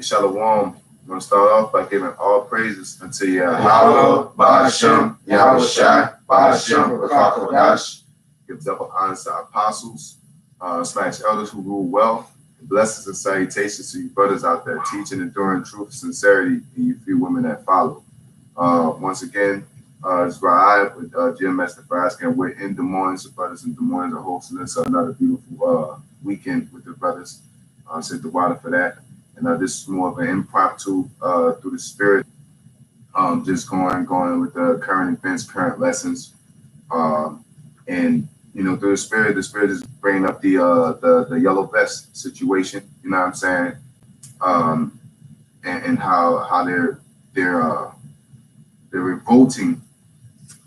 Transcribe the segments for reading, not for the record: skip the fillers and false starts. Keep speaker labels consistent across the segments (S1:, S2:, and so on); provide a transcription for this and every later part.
S1: Shalom. I'm going to start off by giving all praises unto Yahweh, Ba'ashem, Yahweh Shai, Ba'ashem, Rakakadash. Give double honors to our apostles, / elders who rule well. Blessings and salutations to you brothers out there teaching, enduring truth, sincerity, and you few women that follow. Once again, it's Ra'ai with GMS Nebraska, and we're in Desmoines. The brothers in Desmoines are hosting us another beautiful weekend with the brothers. Sent the water for that. And this is more of an impromptu through the spirit, just going with the current events, current lessons, and through the spirit is bringing up the yellow vest situation. You know what I'm saying? And how they're revolting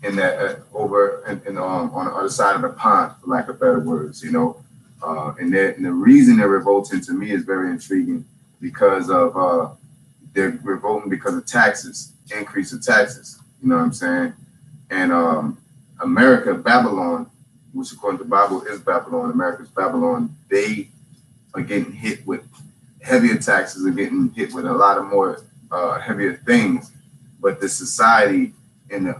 S1: in that over and on the other side of the pond, for lack of better words. And the reason they're revolting to me is very intriguing. Because of they're revolting because of taxes, increase of taxes. You know what I'm saying? And America, Babylon, which according to the Bible is Babylon, America's Babylon, they are getting hit with heavier taxes, are getting hit with a lot of more heavier things. But the society in the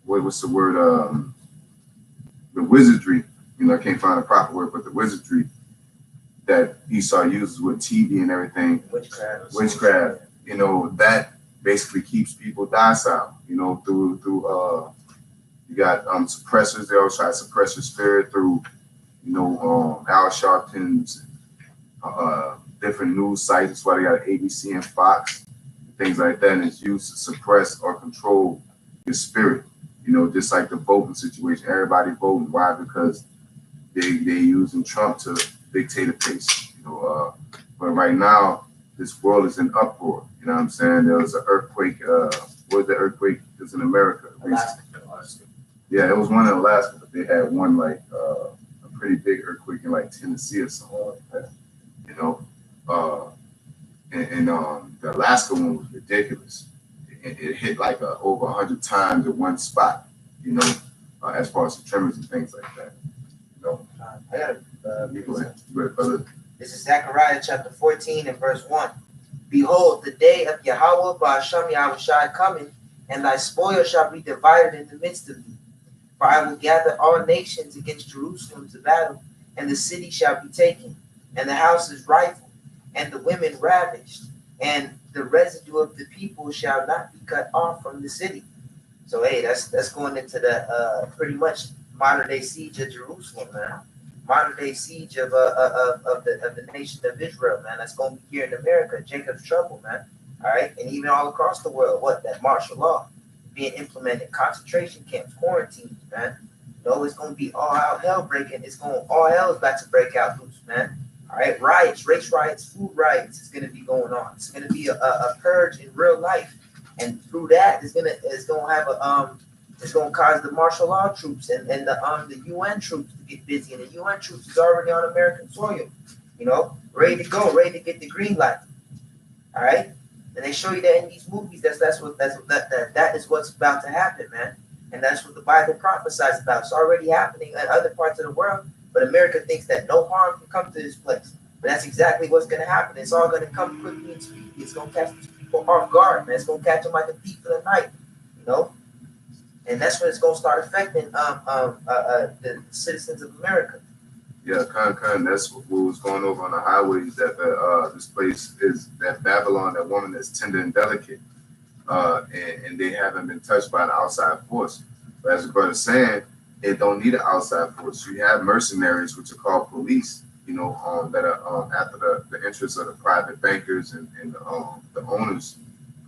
S1: what's the word? The wizardry. I can't find a proper word, but the wizardry that Esau uses with TV and everything, witchcraft, that basically keeps people docile, through you got suppressors. They always try to suppress your spirit through, Al Sharpton's different news sites. That's why they got ABC and Fox, things like that, and it's used to suppress or control your spirit, just like the voting situation. Everybody voting. Why? Because they using Trump to dictate a pace, but right now this world is in uproar. You know what I'm saying? There was an earthquake. What was the earthquake? It was in America. Alaska. Yeah, it was one in Alaska, but they had one like a pretty big earthquake in like Tennessee or something like that. The Alaska one was ridiculous. It hit like over 100 times in one spot. As far as the tremors and things like that.
S2: I got this is Zechariah chapter 14 and verse 1. Behold, the day of Yahweh Ba'ashem Yahweh Shai coming, and thy spoil shall be divided in the midst of thee. For I will gather all nations against Jerusalem to battle, and the city shall be taken, and the houses rifled, and the women ravished, and the residue of the people shall not be cut off from the city. So hey, that's going into the pretty much modern day siege of Jerusalem, man. Modern day siege of the nation of Israel, man. That's going to be here in America. Jacob's trouble, man. All right, and even all across the world, that martial law being implemented, concentration camps, quarantines, man. It's going to be all out hell breaking. All hell is about to break out loose, man. All right, riots, race riots, food riots is going to be going on. It's going to be a purge in real life, and through that, it's going to cause the martial law troops and the UN troops to get busy. And the UN troops is already on American soil, ready to go, ready to get the green light. All right, and they show you that in these movies. That is what's about to happen, man. And that's what the Bible prophesies about. It's already happening in other parts of the world, but America thinks that no harm can come to this place. But that's exactly what's going to happen. It's all going to come quickly and speedy. It's going to catch these people off guard, man. It's going to catch them like a thief in the night, And that's when it's going to start affecting the citizens of America.
S1: Yeah, that's what was going over on the highways. That this place is that Babylon, that woman that's tender and delicate, and they haven't been touched by the outside force. But as the brother's saying, it don't need an outside force. You have mercenaries, which are called police. That are after the interests of the private bankers and the owners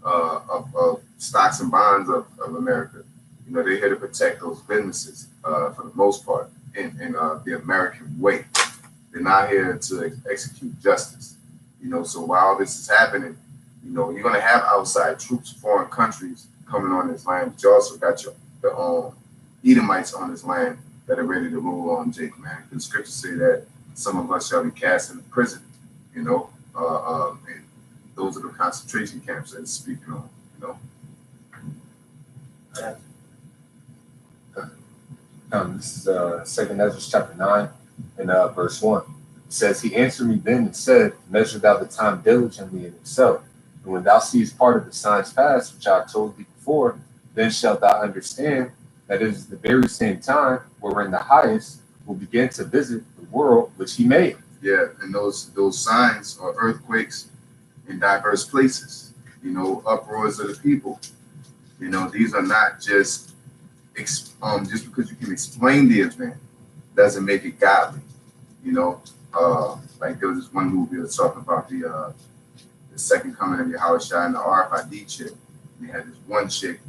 S1: of stocks and bonds of America. They're here to protect those businesses for the most part in the American way. They're not here to execute justice. So while this is happening, you're going to have outside troops, foreign countries coming on this land, but you also got the Edomites on this land that are ready to rule on Jake, man. The scriptures say that some of us shall be cast into prison, and those are the concentration camps that it's speaking on,
S3: This is 2 Ezra chapter 9 and verse 1. says, he answered me then and said, measure thou the time diligently in itself. And when thou seest part of the signs past, which I have told thee before, then shalt thou understand that it is the very same time wherein the highest will begin to visit the world which he made.
S1: Yeah, and those signs are earthquakes in diverse places, uproars of the people. These are not just because you can explain the event doesn't make it godly. Like there was this one movie that was talking about the second coming of Yahushua and the RFID chip. And they had this one chick,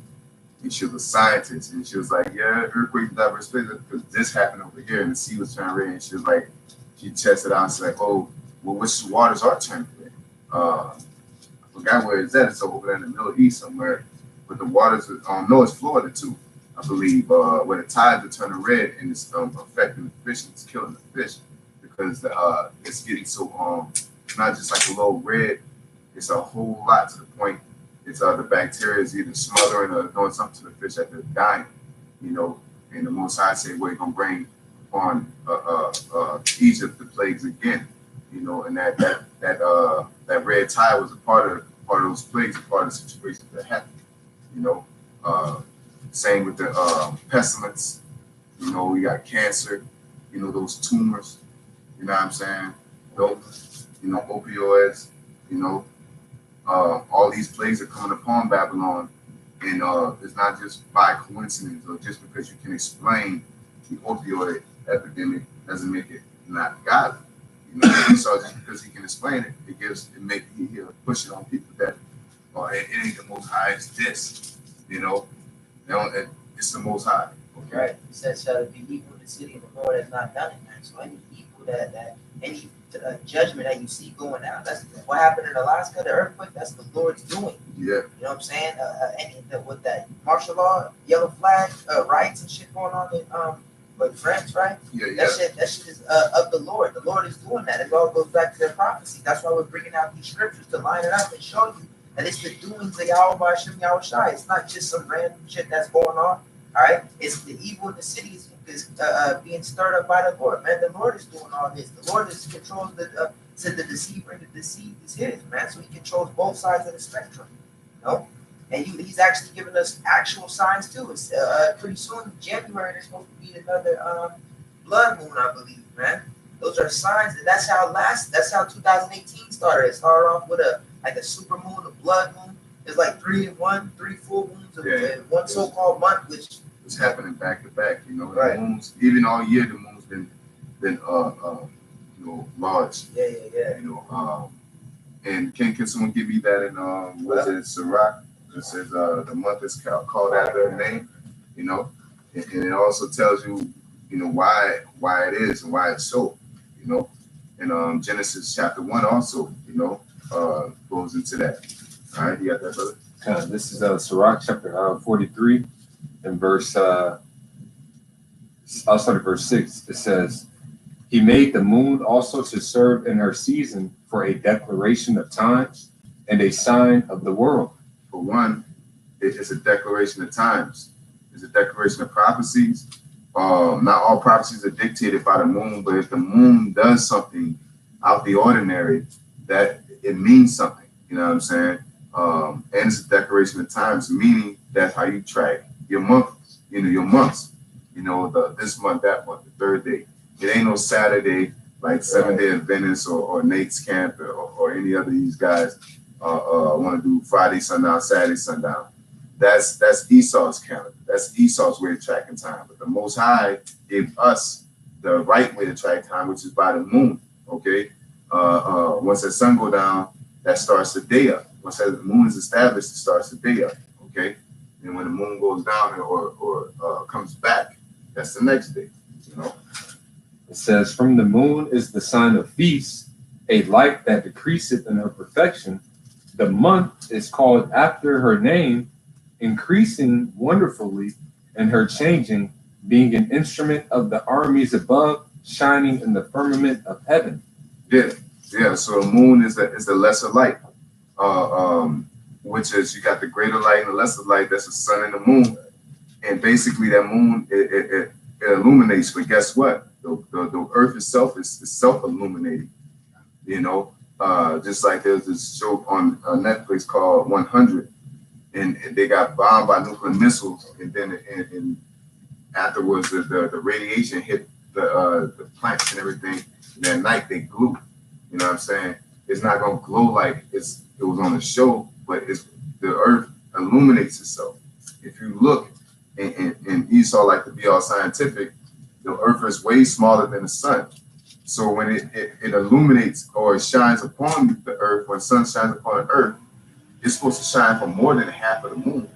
S1: and she was a scientist, and she was like, yeah, earthquake in diverse places because this happened over here, and the sea was turning red. And she was like, she tested out and she's like, oh, well, which waters are turning red? I forgot where it's at. It's over there in the Middle East somewhere. But the waters, no, it's Florida too, I believe, where the tides are turning red and it's affecting the fish and it's killing the fish because it's getting so, it's not just like a little red, it's a whole lot to the point. It's the bacteria is either smothering or doing something to the fish that they're dying, and the Most High say, we're going to bring on Egypt the plagues again, and that red tide was a part of those plagues, a part of the situation that happened. Same with the pestilence. We got cancer. Those tumors. You know what I'm saying? Those, opioids. All these plagues are coming upon Babylon, and it's not just by coincidence or just because you can explain the opioid epidemic doesn't make it not godly. So just because he can explain it, he'll push it on people that it ain't the Most High, it's this, it's the Most High. Okay.
S2: Right. It says, shall it be evil in the city and the Lord has not done it, man. So any evil that any judgment that you see going out, that's what happened in Alaska, the earthquake, that's the Lord's doing.
S1: Yeah.
S2: You know what I'm saying? With that martial law, yellow flag, riots and shit going on in France, right?
S1: Yeah.
S2: That shit is of the Lord. The Lord is doing that. It all goes back to their prophecy. That's why we're bringing out these scriptures to line it up and show you that it's the doings of Yahweh Hashem Yahushai. It's not just some random shit that's going on. All right, it's the evil in the city is being stirred up by the Lord, man. The Lord is doing all this. The Lord is controls said the deceiver and the deceived is his, man. So he controls both sides of the spectrum, And he's actually giving us actual signs too. It's pretty soon, January, there's supposed to be another blood moon, I believe, man. Those are signs, and that's how 2018 started. It started off with a super moon, a blood moon. It's like 3 full moons in one so-called month, which
S1: it's happening back to back.
S2: Right.
S1: The moons, even all year, the moon's been large.
S2: Yeah.
S1: And can someone give me that in was it Sirach? It says the month is called after a name. And it also tells you why it is and why it's so. And Genesis chapter 1 also goes into that. All right, you got that, brother?
S3: This is Sirach chapter 43 and verse, I'll start at verse 6. It says, he made the moon also to serve in her season for a declaration of times and a sign of the world.
S1: For one, it's a declaration of times. It's a declaration of prophecies. Not all prophecies are dictated by the moon, but if the moon does something out the ordinary, that it means something. You know what I'm saying? And it's a declaration of times, meaning that's how you track your months. Your months. This month, that month, the third day. It ain't no Saturday like 7-Day Adventist or Nate's Camp or any other of these guys want to do Friday sundown, Saturday sundown. That's Esau's calendar. That's Esau's way of tracking time. But the Most High gave us the right way to track time, which is by the moon. Okay. Once the sun go down, that starts the day up. Once the moon is established, it starts the day up. Okay. And when the moon goes down or comes back, that's the next day.
S3: It says, from the moon is the sign of feast, a light that decreaseth in her perfection. The month is called after her name, increasing wonderfully, and her changing, being an instrument of the armies above, shining in the firmament of heaven.
S1: Yeah. So the moon is the lesser light, which is you got the greater light and the lesser light. That's the sun and the moon, and basically that moon it illuminates. But guess what? The earth itself is self-illuminating. You know, just like there's this show on Netflix called 100, and they got bombed by nuclear missiles, and then and afterwards the radiation hit the plants and everything. And that night they glue. You know what I'm saying? It's not gonna glow like it was on the show, but it's the earth illuminates itself. If you look and Esau like to be all scientific, the earth is way smaller than the sun. So when it illuminates or it shines upon the earth, when the sun shines upon the earth, it's supposed to shine for more than half of the moon.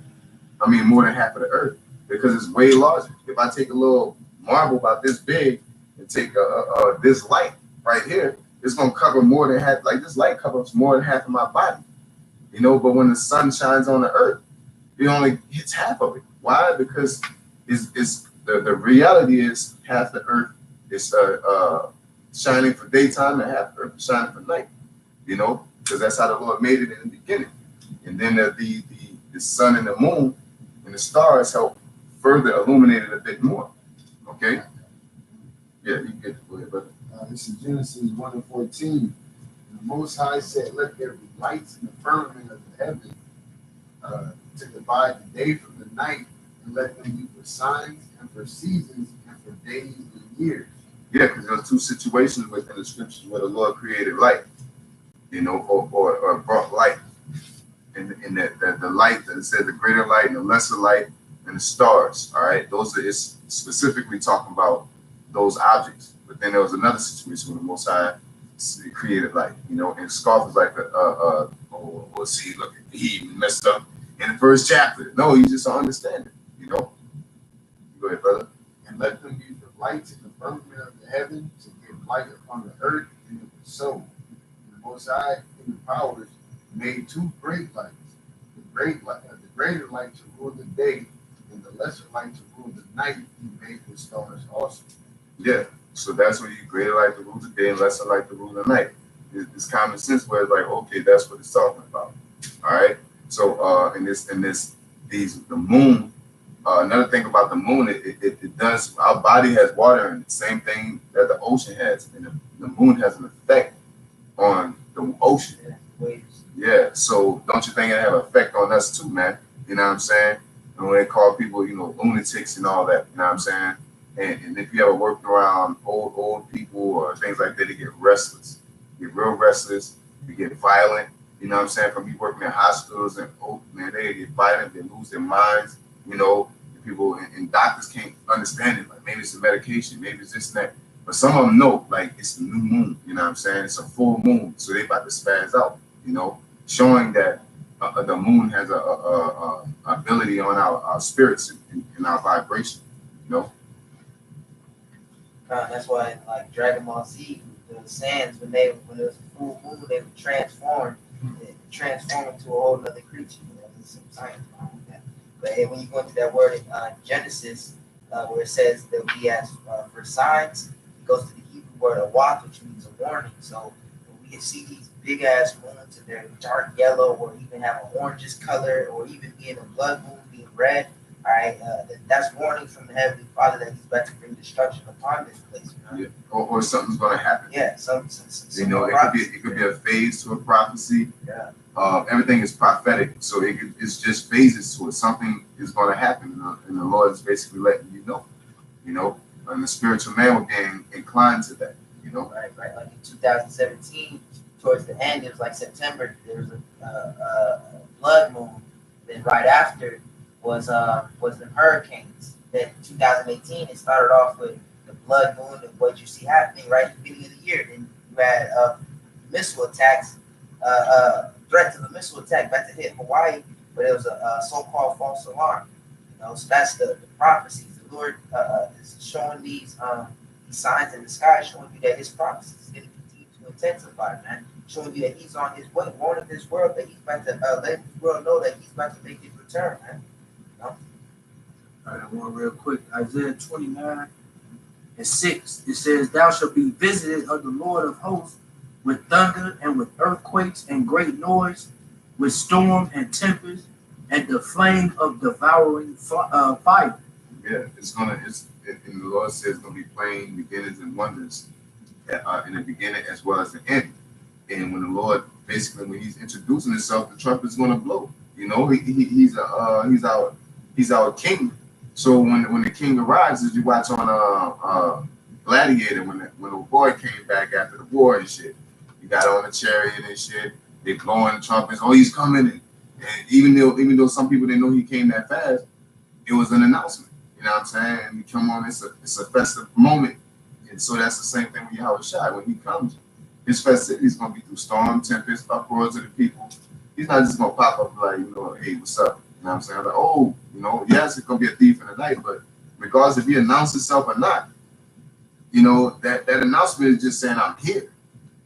S1: I mean, more than half of the earth, because it's way larger. If I take a little marble about this big and take this light right here, it's gonna cover more than half. Like this light covers more than half of my body, you know. But when the sun shines on the earth, it only hits half of it. Why? Because it's the reality is half the earth is shining for daytime and half the earth is shining for night. You know, because that's how the Lord made it in the beginning. And then the sun and the moon and the stars help further illuminate it a bit more. Okay? Yeah, you get it. Go ahead, brother.
S4: This is Genesis 1:14. And the Most High said, "Let there be lights in the firmament of the heaven to divide the day from the night, and let them be for signs and for seasons and for days and years."
S1: Yeah, because there's two situations within the scriptures where the Lord created light, you know, or brought light. And the light that it says the greater light and the lesser light and the stars. All right, those are it's specifically talking about those objects. But then there was another situation where the Most High created light, you know, and Scarf was like, well, see, look, he messed up in the first chapter. No, you just don't understand it, you know. Go ahead, brother.
S4: And let them be the lights in the firmament of the heaven to give light upon the earth, and it was so. And the Most High in the powers made two great lights, the greater light to rule the day, and the lesser light to rule the night. He made the stars also.
S1: Yeah, so that's what you greater light to rule the day and lesser light to rule the night. It's common sense where it's like, okay, that's what it's talking about. All right. So the moon. Another thing about the moon, it does. Our body has water in it, same thing that the ocean has, and the moon has an effect on the ocean. Yeah, so don't you think it have an effect on us too, man? You know what I'm saying? And when they call people, you know, lunatics and all that, you know what I'm saying? And if you ever worked around old people or things like that, they get restless. They get real restless. They get violent. You know what I'm saying? From you working in hospitals and man, they get violent. They lose their minds. You know, people and doctors can't understand it. Like maybe it's the medication, maybe it's this and that. But some of them know, like it's the new moon. You know what I'm saying? It's a full moon, so they about to spaz out. You know, showing that the moon has a ability on our spirits and our vibration. You know.
S2: That's why, like Dragon Ball Z, the sands when it was a full moon, they would transform into a whole other creature. You know, there's some science behind that. But hey, when you go into that word in Genesis, where it says that we ask for signs, it goes to the Hebrew word awat, which means a warning. So when we can see these big ass moons and they're dark yellow, or even have an orangish color, or even being a blood moon, being red. All right, that's warning from the Heavenly Father that He's about to bring destruction upon this place. You know?
S1: Yeah, or something's going to happen.
S2: Yeah, some
S1: you know, it could be a phase to a prophecy.
S2: Yeah.
S1: Everything is prophetic, so it's just phases to it. Something is going to happen, and the Lord is basically letting you know. You know, and the spiritual man will be inclined to that. You know,
S2: right. Like in 2017, towards the end, it was like September. There was a blood moon. Then right after was the hurricanes. Then 2018, it started off with the blood moon and what you see happening right at the beginning of the year. Then you had missile attacks, threat to the missile attack about to hit Hawaii, but it was a so-called false alarm. You know, so that's the prophecies. The Lord is showing these signs in the sky, showing you that His prophecies is going to continue to intensify, man. Showing you that He's on His way, warning this world that He's about to let this world know that He's about to make His return, man. All
S5: right, one real quick. Isaiah 29:6. It says, "Thou shalt be visited of the Lord of hosts with thunder and with earthquakes and great noise, with storm and tempest, and the flame of devouring fire."
S1: Yeah, it's and the Lord says it's going to be plain beginnings and wonders in the beginning as well as the end. And when the Lord, basically, when He's introducing Himself, the trumpet's going to blow. You know, he's our king. So when the king arrives, as you watch on Gladiator, when the boy came back after the war and shit, he got on the chariot and shit. They blowing the trumpets. Oh, he's coming! And even though some people didn't know he came that fast, it was an announcement. You know what I'm saying? And he come on, it's a festive moment. And so that's the same thing with Yahweh Shai. When He comes, His festivity is going to be through storm, tempest, uproars of the people. He's not just going to pop up like, hey, what's up? You know what I'm saying? Like, oh, yes, it's going to be a thief in the night, but regardless if He announced Himself or not, that announcement is just saying, I'm here.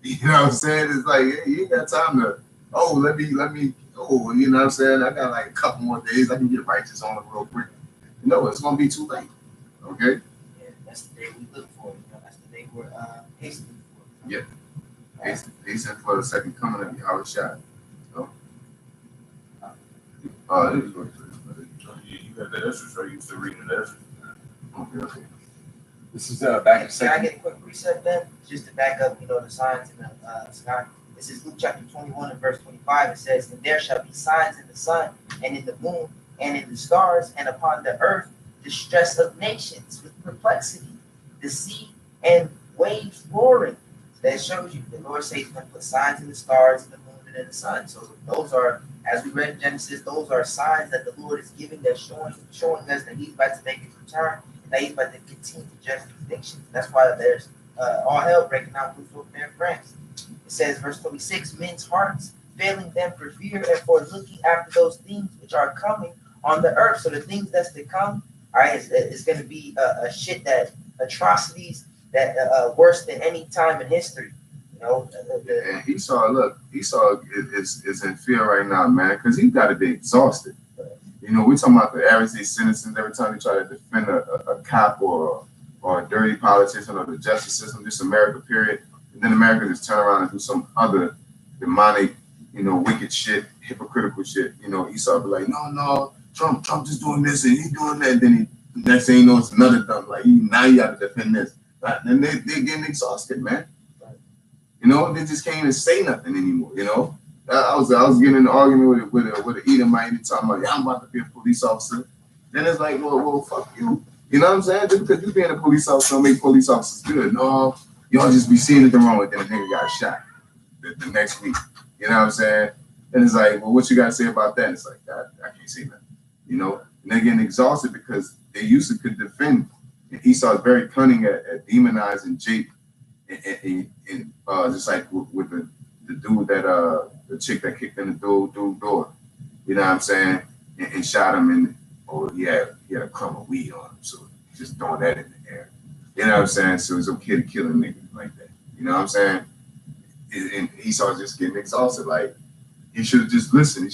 S1: You know what I'm saying? It's like, hey, you ain't got time to, let me, you know what I'm saying? I got like a couple more days. I can get righteous on it real quick. It's going to be too late. Okay?
S2: Yeah, that's the day we look for. That's the day we're hastening for.
S1: Yeah. Hastening for the second coming of Yahweh Shai.
S6: You got the Esther, so you used to reading the Esther.
S1: Okay.
S3: This is back in
S2: Can I
S3: second.
S2: get a quick precept then? Just to back up, the signs in the sky. This is Luke chapter 21 and verse 25. It says, and there shall be signs in the sun and in the moon and in the stars, and upon the earth distress of nations with perplexity, the sea and waves roaring. So that shows you the Lord says He's going to put signs in the stars, in the moon, and in the sun. So those are, as we read in Genesis, those are signs that the Lord is giving, that showing us that He's about to make His return, and that He's about to continue to judge these nations. That's why there's all hell breaking out loose over there in France. It says, verse 26, men's hearts failing them for fear and for looking after those things which are coming on the earth. So the things that's to come, all right, it's going to be a shit that atrocities that worse than any time in history.
S1: And Esau is in fear right now, man, because he's got to be exhausted. We're talking about the average day citizens every time they try to defend a cop or a dirty politician or the justice system, just America, period. And then America just turn around and do some other demonic, wicked shit, hypocritical shit. Esau be like, no, Trump just doing this and he doing that. And then next thing you know, it's another dumb. Like, now you got to defend this. And they're getting exhausted, man. They just can't even say nothing anymore. I was getting in an argument with an Edomite talking about, I'm about to be a police officer. Then it's like, well, fuck you. You know what I'm saying? Just because you being a police officer don't make police officers good. No, y'all just be seeing it wrong with them. The nigga got shot the next week. You know what I'm saying? And it's like, well, what you got to say about that? And it's like, I can't say nothing. And they're getting exhausted because they used to could defend. And Esau is very cunning at demonizing Jake. And just like with the dude that the chick that kicked in the dude door. You know what I'm saying? And shot him and he had a crumb of weed on him. So just throwing that in the air. You know what I'm saying? So it's okay to kill a nigga like that. You know what I'm saying? And Esau's just getting exhausted. Like, he should have just listened.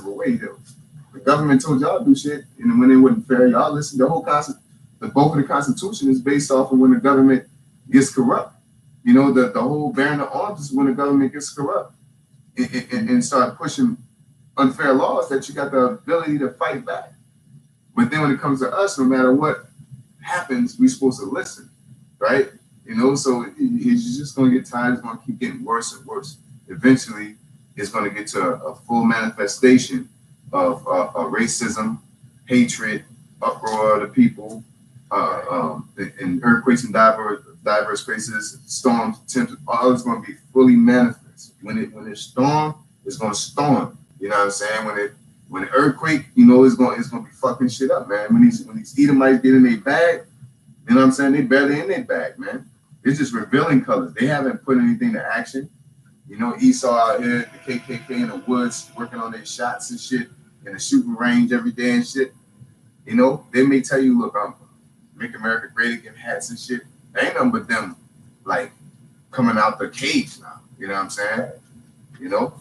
S1: But wait, the government told y'all to do shit, and when it wasn't fair, y'all listen. The bulk of the Constitution is based off of when the government gets corrupt. The whole bearing of arms is when the government gets corrupt and start pushing unfair laws that you got the ability to fight back. But then when it comes to us, no matter what happens, we're supposed to listen, right? So he's just going to get tired. It's going to keep getting worse and worse. Eventually, it's going to get to a full manifestation of racism, hatred, uproar of the people, and earthquakes in diverse places, storms, tempest, all is going to be fully manifest. When it storm, it's going to storm. You know what I'm saying? When the earthquake, it's going to be fucking shit up, man. When these Edomites get in their bag, you know what I'm saying? They barely in their bag, man. It's just revealing colors. They haven't put anything to action. Esau out here, the KKK in the woods, working on their shots and shit, in the shooting range every day and shit. They may tell you, look, I'm Make America Great Again hats and shit. There ain't nothing but them, like, coming out the cage now. You know what I'm saying?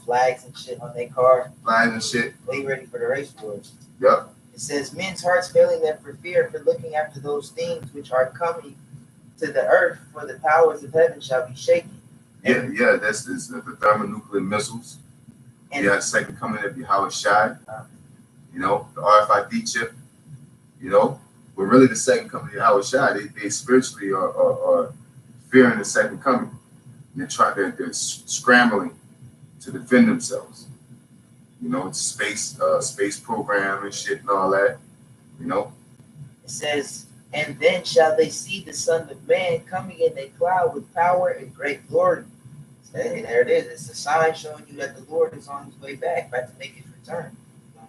S2: Flags and shit on their car.
S1: Flags and shit.
S2: They ready for the race wars.
S1: Yep.
S2: It says, men's hearts failing them for fear, for looking after those things which are coming to the earth, for the powers of heaven shall be shaken.
S1: Yeah, that's the thermonuclear missiles. And second coming of Yahweh Shai. The RFID chip. But really, the second coming of Yahweh Shai, they spiritually are fearing the second coming. And they're scrambling to defend themselves. You know, it's space program and shit and all that. You know.
S2: It says, and then shall they see the Son of Man coming in a cloud with power and great glory. And there it is. It's a sign showing you that the Lord is on his way back to make his return.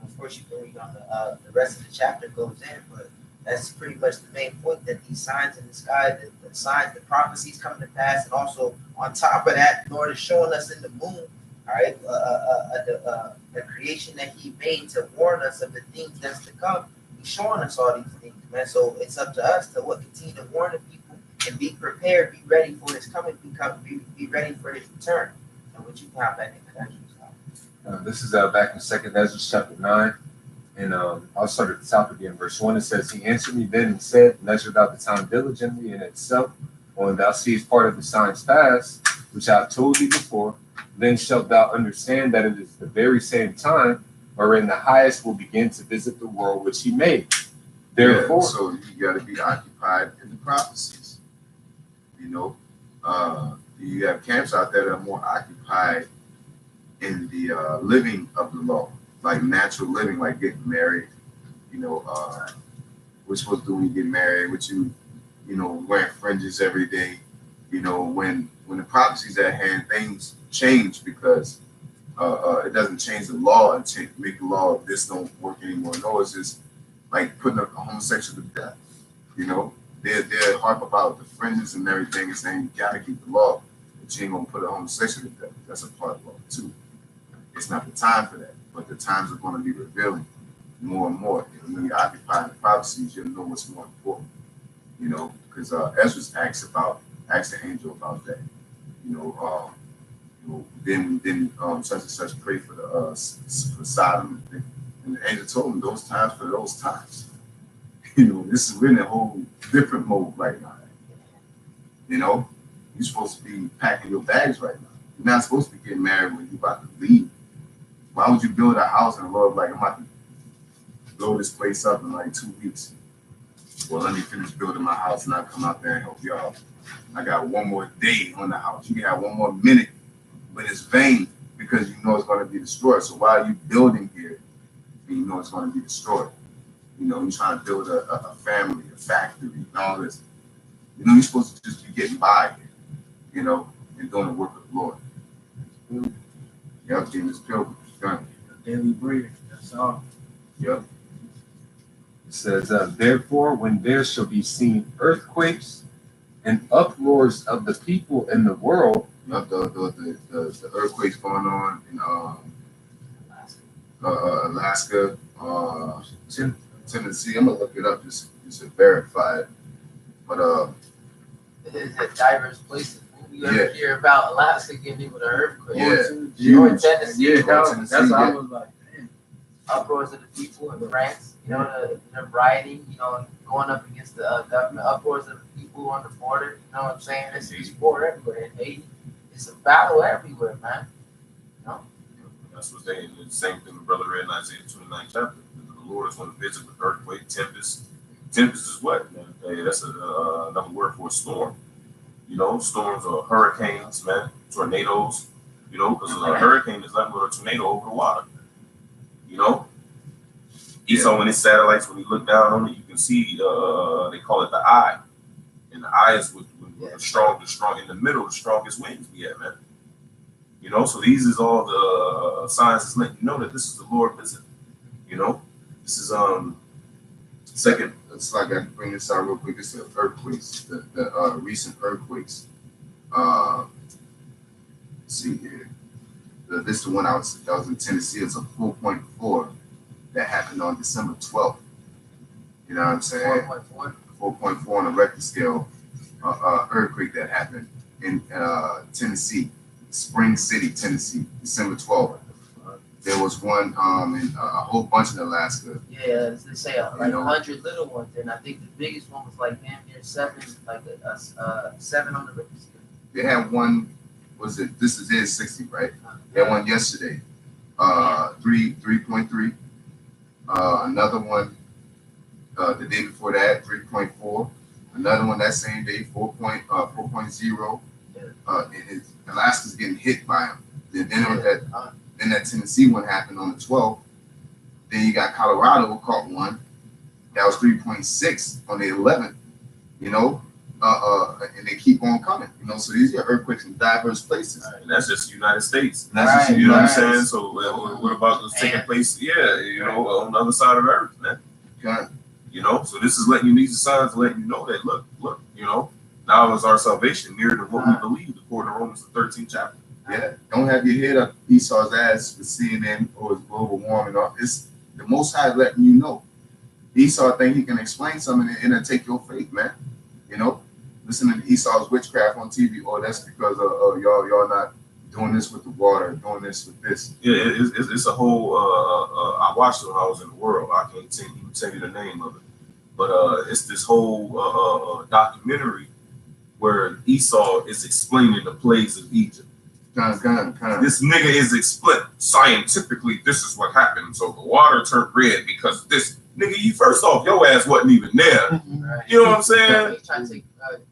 S2: Of course, you can read on the rest of the chapter goes in, but that's pretty much the main point, that these signs in the sky, the signs, the prophecies come to pass, and also on top of that, the Lord is showing us in the moon, all right, the creation that he made to warn us of the things that's to come. He's showing us all these things, man. So it's up to us to continue to warn the people and be prepared, be ready for his coming, be ready for his return. And what you got back in the
S3: this is back in 2nd Ezra chapter 9. And I'll start at the top again. Verse 1, it says, he answered me then and said, measure thou the time diligently in itself. When thou seest part of the signs pass, which I have told thee before, then shalt thou understand that it is the very same time wherein the highest will begin to visit the world which he made. Therefore,
S1: so you got to be occupied in the prophecies. You know, you have camps out there that are more occupied in the living of the law, like natural living, like getting married. You know, we're supposed to do when you get married, what you know, wearing fringes every day. You know, when the prophecies at hand, things change because it doesn't change the law and make the law this don't work anymore. No, it's just like putting a homosexual to death. You know, they're harp about the fringes and everything and saying you gotta keep the law, but you ain't gonna put a homosexual to death. That's a part of the law too. It's not the time for that, but the times are going to be revealing more and more. And when you occupy the prophecies, you'll know what's more important. You know, because Ezra asked the angel about that. You know, then such and such pray for the for Sodom, and the angel told him those times for those times. You know, we're in a whole different mode right now. You know, you're supposed to be packing your bags right now. You're not supposed to be getting married when you're about to leave. Why would you build a house and Lord, like, I'm about to blow this place up in like 2 weeks? Well, let me finish building my house and I'll come out there and help y'all. I got one more day on the house. You can have one more minute, but it's vain because you know it's going to be destroyed. So why are you building here and you know it's going to be destroyed? You know, you're trying to build a family, a factory, and all this. You know, you're supposed to just be getting by here, you know, and doing the work of the Lord. Yep, James Pilgrim.
S5: daily bread. That's all.
S1: Yep.
S3: It says, therefore, when there shall be seen earthquakes and uproars of the people in the world.
S1: Yep, the earthquakes going on in Alaska, Tennessee. I'm gonna look it up just to verify it. But
S2: it's at diverse places. You ever hear about Alaska getting hit with an earthquake?
S1: Yeah,
S2: or Tennessee.
S5: Yeah, that's how I was like, damn.
S2: Uproars of the people in France, you know, the rioting, you know, going up against the government, uproars of the people on the border, you know what I'm saying? It's war everywhere. In Haiti, it's a battle everywhere, man. You know?
S6: That's what they, the same thing the brother read in Isaiah 29 chapter. The Lord is going to visit with earthquake, tempest. Tempest is what? Man? Hey, that's another word for a storm. You know, storms are hurricanes, man, tornadoes, you know, because a hurricane is like with a tornado over the water. You know? Esau, when it's satellites, when you look down on it, you can see, they call it the eye. And the eye is with the strong, in the middle, the strongest winds we have, man. You know, so these is all the signs that's letting you know that this is the Lord visit. You know? This is, second.
S1: it's like I can bring this out real quick. It's the earthquakes, the recent earthquakes. Let's see here. This is the one that was in Tennessee. It's a 4.4 that happened on December 12th. You know what I'm saying?
S2: 4.4?
S1: 4.4 on a Richter scale earthquake that happened in Tennessee, Spring City, Tennessee, December 12th. There was one in a whole bunch in Alaska.
S2: Yeah, they say like 100 little ones, and I think the biggest one was like damn near 7, like 7 on the Richter scale.
S1: They had one. Was it? This is 60, right? They had one yesterday. 3.3. Another one The day before that, 3.4. Another one that same day, 4.0. Alaska's getting hit by them. Then that Tennessee one happened on the 12th. Then you got Colorado caught one. That was 3.6 on the 11th. You know, and they keep on coming. You know, so these are earthquakes in diverse places.
S6: Right, and that's just the United States.
S1: And that's just,
S6: You know what I'm saying? So what about those taking place? Yeah, you know, on the other side of the earth, man.
S1: Okay.
S6: You know, so this is letting you, these are signs to let you know that look, you know, now is our salvation nearer than what we believe, according to Romans the 13th chapter.
S1: Yeah, don't have your head up Esau's ass with CNN or it's global warming. It's the Most High letting you know. Esau think he can explain something and it'll take your faith, man. You know, listening to Esau's witchcraft on TV. Oh, that's because y'all not doing this with the water, doing this with this.
S6: Yeah, it's a whole. I watched it when I was in the world. I can't tell you the name of it, but it's this whole documentary where Esau is explaining the plagues of Egypt.
S1: Kind.
S6: This nigga is explain scientifically. This is what happened. So the water turned red because this nigga. You first off, your ass wasn't even there.
S2: Right.
S6: You know what I'm saying?
S2: He's trying to take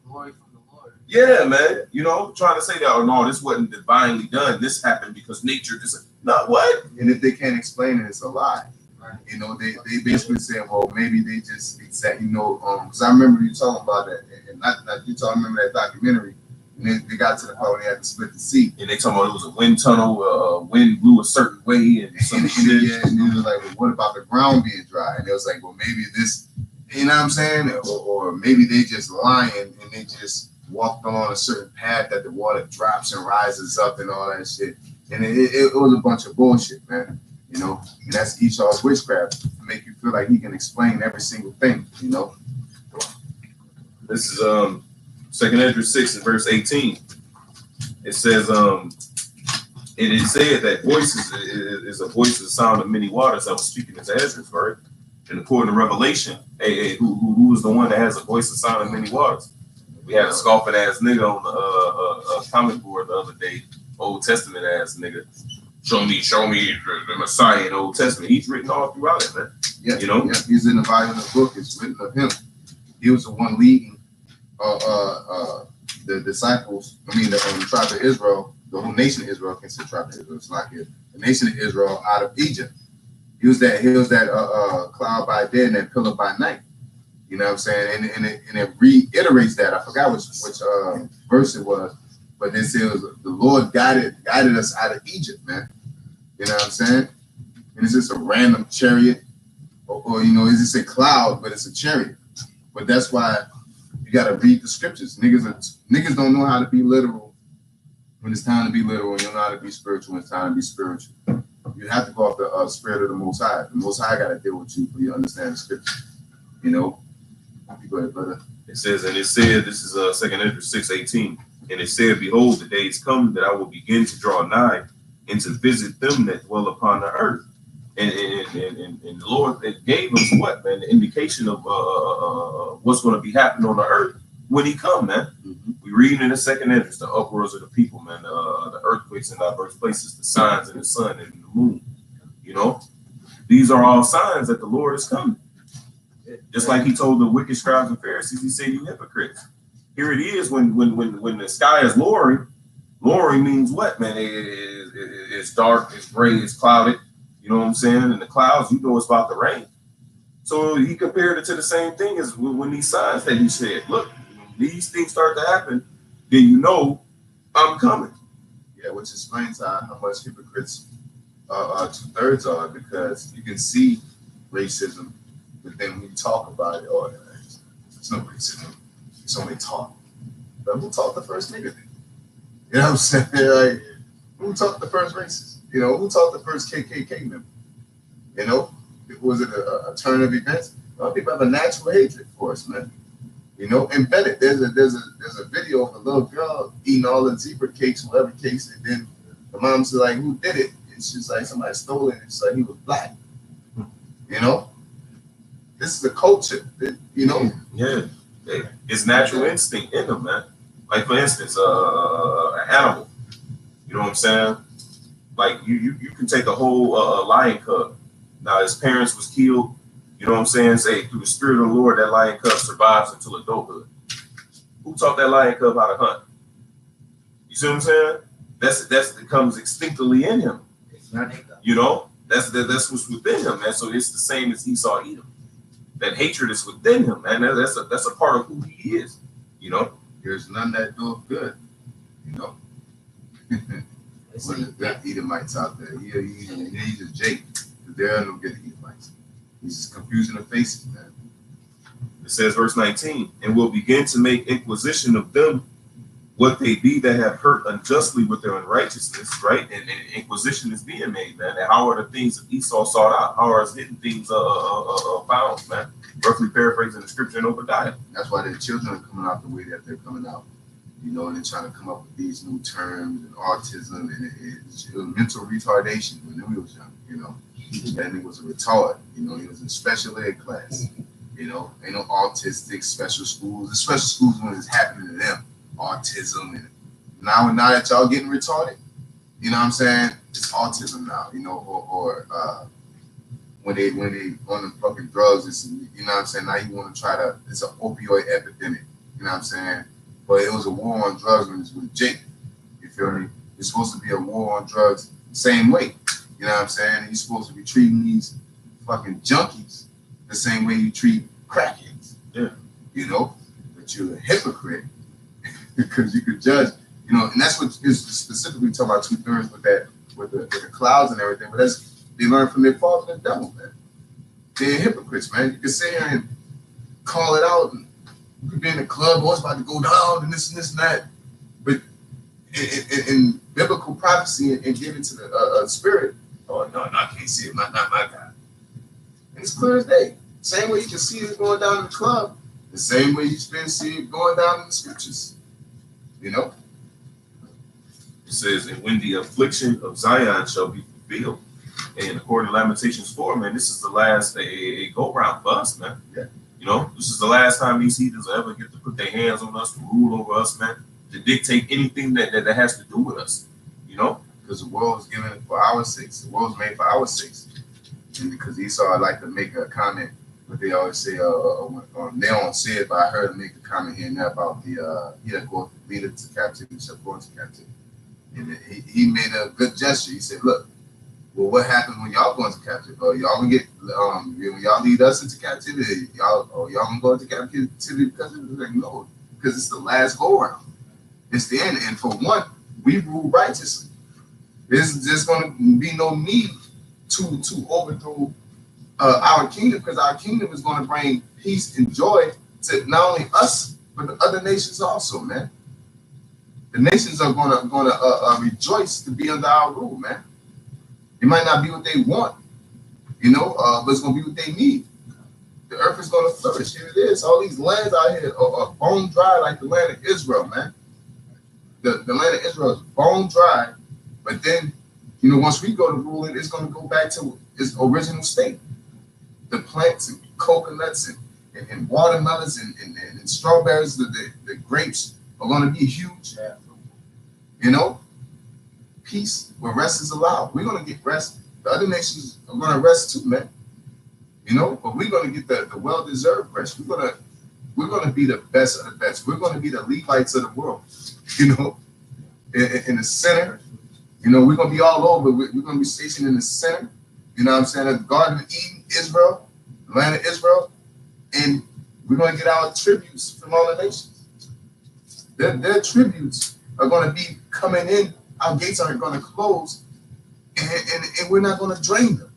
S2: glory from the Lord.
S6: Yeah, man. You know, trying to say that. Oh no, this wasn't divinely done. This happened because nature just. Not what?
S1: And if they can't explain it, it's a lie.
S2: Right.
S1: You know, they basically say, well, maybe they just exact. You know, because I remember you talking about that, and not you talking. Remember that documentary. And they got to the part where they had to split the sea.
S6: And they talking about it was a wind tunnel, wind blew a certain way and some shit.
S1: Yeah, and it was like, well, what about the ground being dry? And it was like, well, maybe this, you know what I'm saying? Or maybe they just lying and they just walked along a certain path that the water drops and rises up and all that shit. And it was a bunch of bullshit, man. You know, and that's Esau's witchcraft to make you feel like he can explain every single thing, you know.
S6: This is 2 Esdras 6 and verse 18. It says, it is said that voices is a voice of the sound of many waters. I was speaking as Esdras, right? And according to Revelation, who is the one that has a voice of sound of many waters? We had a scoffing ass nigga on the comment board the other day, Old Testament ass nigga. Show me the Messiah in the Old Testament. He's written all throughout it, man.
S1: Yeah,
S6: you know,
S1: yeah, he's in the volume of the book. It's written of him. He was the one leading the disciples. I mean, the tribe of Israel, the whole nation of Israel. I can't say tribe of Israel. It's not here. The nation of Israel out of Egypt. He was that cloud by day and that pillar by night. You know what I'm saying? And it reiterates that. I forgot which verse it was, but it says the Lord guided us out of Egypt, man. You know what I'm saying? And it's just a random chariot, or you know, it's just a cloud, but it's a chariot. But that's why you got to read the scriptures. Niggas don't know how to be literal when it's time to be literal, and you don't know how to be spiritual when it's time to be spiritual. You have to go off the spirit of the Most High. The Most High got to deal with you for you to understand the scripture. You know? Go ahead, brother.
S6: It says, and it said, this is 2 Esdras 6:18, and it said, behold, the days come that I will begin to draw nigh and to visit them that dwell upon the earth. And the Lord that gave us what, man? The indication of what's going to be happening on the earth when He come, man.
S1: Mm-hmm.
S6: We reading in the 2 Esdras, the uproars of the people, man, the earthquakes in diverse places, the signs in the sun and the moon. You know, these are all signs that the Lord is coming. Just like He told the wicked scribes and Pharisees, He said, "You hypocrites." Here it is when the sky is lowering. Lowering means what, man? It's dark, it's gray, it's clouded. You know what I'm saying? And the clouds, you know, it's about to rain. So He compared it to the same thing as when these signs that He said, look, when these things start to happen, then you know I'm coming.
S1: Yeah, which explains how much hypocrites 2/3 are, because you can see racism, but then when you talk about it, it's no racism. It's only talk. But who taught the first nigga? You know what I'm saying? Like, who taught the first racist? You know, who taught the first KKK member? You know, was it a turn of events? People have a natural hatred for us, man. You know, embedded. There's a video of a little girl eating all the zebra cakes, whatever cakes, and then the mom's like, "Who did it?" And she's like, "Somebody stole it." And she's like, "He was black." You know, this is a culture. You know.
S6: Yeah, it's natural instinct in them, man. Like for instance, an animal. You know what I'm saying? Like you can take a whole lion cub. Now his parents was killed. You You know what I'm saying? Say, through the Spirit of the Lord, that lion cub survives until adulthood. Who taught that lion cub how to hunt? You see what I'm saying? That's it comes instinctively in him. You know, that's what's within him, man. So it's the same as Esau Edom. That hatred is within him, man. That's a part of who he is. You know,
S1: There's none that do good. You know, when the Edomites out there, he's just Jake. There are no good Edomites. He's just confusing the faces, man.
S6: It says, verse 19, and will begin to make inquisition of them what they be that have hurt unjustly with their unrighteousness, right? And inquisition is being made, man. And how are the things that Esau sought out? How are his hidden things found, man? Roughly paraphrasing the scripture in Obadiah.
S1: That's why their children are coming out the way that they're coming out. You know, and they're trying to come up with these new terms and autism and it's mental retardation when we was young, you know. That nigga was a retard, you know, he was in special ed class. You know, ain't no autistic special schools. The special schools when it's happening to them. Autism and now that y'all getting retarded, you know what I'm saying? It's autism now, you know, or when they on the fucking drugs, it's, you know what I'm saying? Now you want to try to, it's an opioid epidemic, you know what I'm saying? But it was a war on drugs when it's with Jake, you feel me? It's supposed to be a war on drugs the same way, you know what I'm saying? And you're supposed to be treating these fucking junkies the same way you treat crackheads,
S6: yeah,
S1: you know? But you're a hypocrite. Because you could judge, you know, and that's what is specifically talking about 2/3 with the clouds and everything. But that's they learn from their father, the devil, man. They're hypocrites, man. You can sit here and call it out, and you could be in the club, oh, it's about to go down, and this and that. But in biblical prophecy and get into the spirit, oh no, I can't see it, not my God. And it's clear as day. Same way you can see it going down in the club, the same way you can see it going down in the scriptures. You know,
S6: it says, and when the affliction of Zion shall be fulfilled, and according to Lamentations 4, man, this is the last a go round for us, man.
S1: Yeah.
S6: You know, this is the last time these heathens will ever get to put their hands on us, to rule over us, man, to dictate anything that has to do with us. You know,
S1: because the world was given for our sakes. The world was made for our sakes. And because Esau like to make a comment, but they always say, they don't say it, but I heard him make a comment here and there about the leader to captivity shall go into captivity. And he made a good gesture. He said, look, well, what happens when y'all go into captivity? Oh, y'all gonna get, when y'all lead us into captivity, y'all gonna go into captivity because of it? Like, no, because it's the last go around. It's the end. And for one, we rule righteously. There's just gonna be no need to overthrow our kingdom, because our kingdom is going to bring peace and joy to not only us but the other nations also, man. The nations are going to rejoice to be under our rule, man. It might not be what they want, you know, but it's going to be what they need. The earth is going to flourish. Here it is. All these lands out here are bone dry, like the land of Israel, man. The land of Israel is bone dry, but then, you know, once we go to ruling, it's going to go back to its original state. The plants and coconuts and watermelons and strawberries, the grapes are going to be huge. You know, peace where rest is allowed. We're going to get rest. The other nations are going to rest too, man. You know, but we're going to get the well-deserved rest. We're going to be the best of the best. We're going to be the Levites of the world. You know, in the center. You know, we're going to be all over. We're going to be stationed in the center. You know what I'm saying? The Garden of Eden, Israel, the land of Israel. And we're going to get our tributes from all the nations. Their tributes are going to be coming in. Our gates aren't going to close. And we're not going to drain them.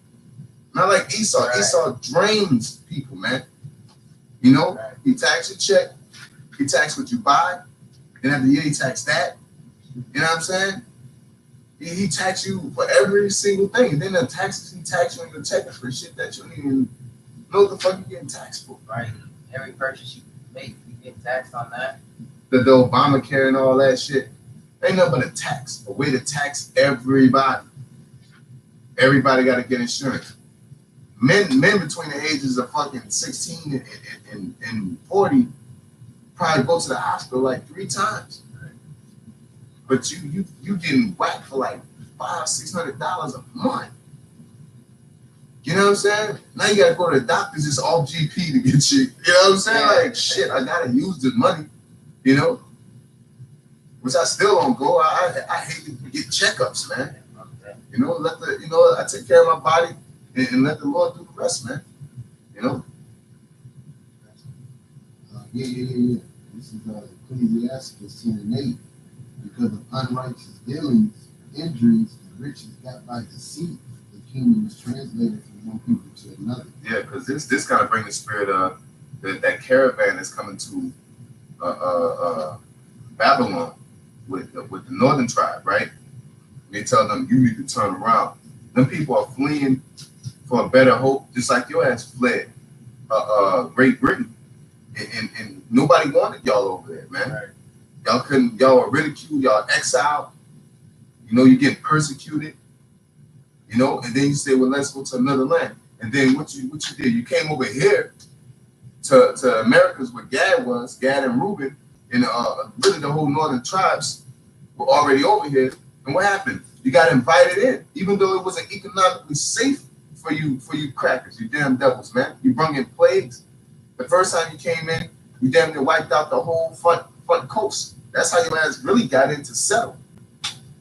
S1: Not like Esau. Right. Esau drains people, man. You know, right. He tax your check. He tax what you buy. And after the year, he tax that. You know what I'm saying? He tax you for every single thing. And then the taxes he tax you on your check for shit that you don't even know what the fuck you're getting taxed for.
S2: Right. Every purchase you make, you get taxed on that.
S1: The Obamacare and all that shit. Ain't nothing but a tax. A way to tax everybody. Everybody got to get insurance. Men between the ages of fucking 16 and 40 probably go to the hospital like 3 times. But you getting whacked for like $500-600 a month. You know what I'm saying? Now you gotta go to the doctors, it's all GP to get you. You know what I'm saying? Like shit, I gotta use the money, you know. Which I still don't go. I hate to get checkups, man. You know, I take care of my body and let the Lord do the rest, man. You know.
S4: Yeah. This is Ecclesiastes 10:8. Because of unrighteous dealings, injuries, and riches got by deceit, the kingdom is translated from one people to another.
S1: Yeah, because this kind of brings the spirit of that caravan that's coming to Babylon with the northern tribe, right? They tell them you need to turn around. Them people are fleeing for a better hope, just like your ass fled Great Britain, and nobody wanted y'all over there, man. Right. Y'all were ridiculed, y'all exiled. You know, you get persecuted. You know, and then you say, well, let's go to another land. And then what you did? You came over here to Americas where Gad and Reuben, and really the whole northern tribes were already over here. And what happened? You got invited in, even though it wasn't economically safe for you crackers, you damn devils, man. You brung in plagues. The first time you came in, you damn near wiped out the whole front coast. That's how your ass really got into settle.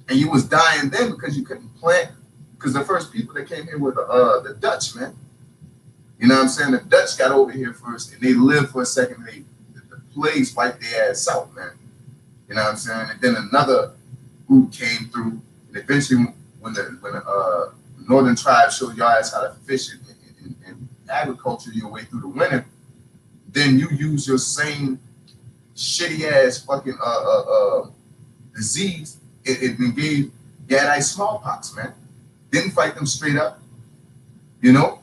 S1: And you was dying then because you couldn't plant. Because the first people that came here were the Dutch, man. You know what I'm saying? The Dutch got over here first, and they lived for a second. The plagues wiped their ass out, man. You know what I'm saying? And then another group came through, and eventually, when the northern tribe showed y'all ass how to fish and agriculture your way through the winter, then you use your same shitty ass fucking disease. It gave Gadite smallpox, man. Didn't fight them straight up. You know,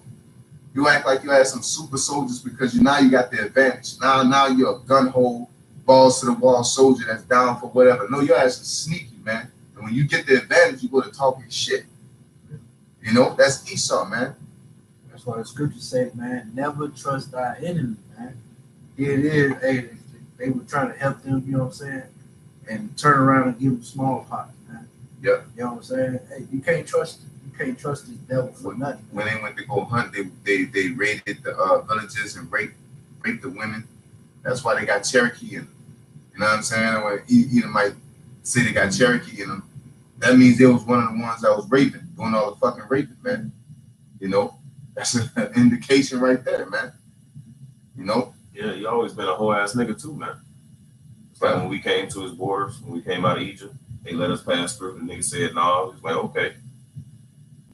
S1: you act like you had some super soldiers because now you got the advantage. Now you're a gun hole, balls to the wall soldier that's down for whatever. No, your ass is sneaky, man. And when you get the advantage, you go to talking shit. You know, that's Esau, man.
S5: That's why the scriptures say, man, never trust thy enemy, man. Here it is, hey, they were trying to help them, you know what I'm saying? And turn around and give them smallpox, man.
S1: Yep.
S5: You know what I'm saying? Hey, you can't trust this devil for nothing.
S1: When they went to go hunt, they raided the villages and raped the women. That's why they got Cherokee in them. You know what I'm saying? When Edom might say they got Cherokee in them, that means they was one of the ones that was raping, doing all the fucking raping, man. You know, that's an indication right there, man. You know?
S6: Yeah, you always been a whole ass nigga too, man. It's like when we came to his borders, when we came out of Egypt, they let us pass through. The nigga said, no. He's like, okay.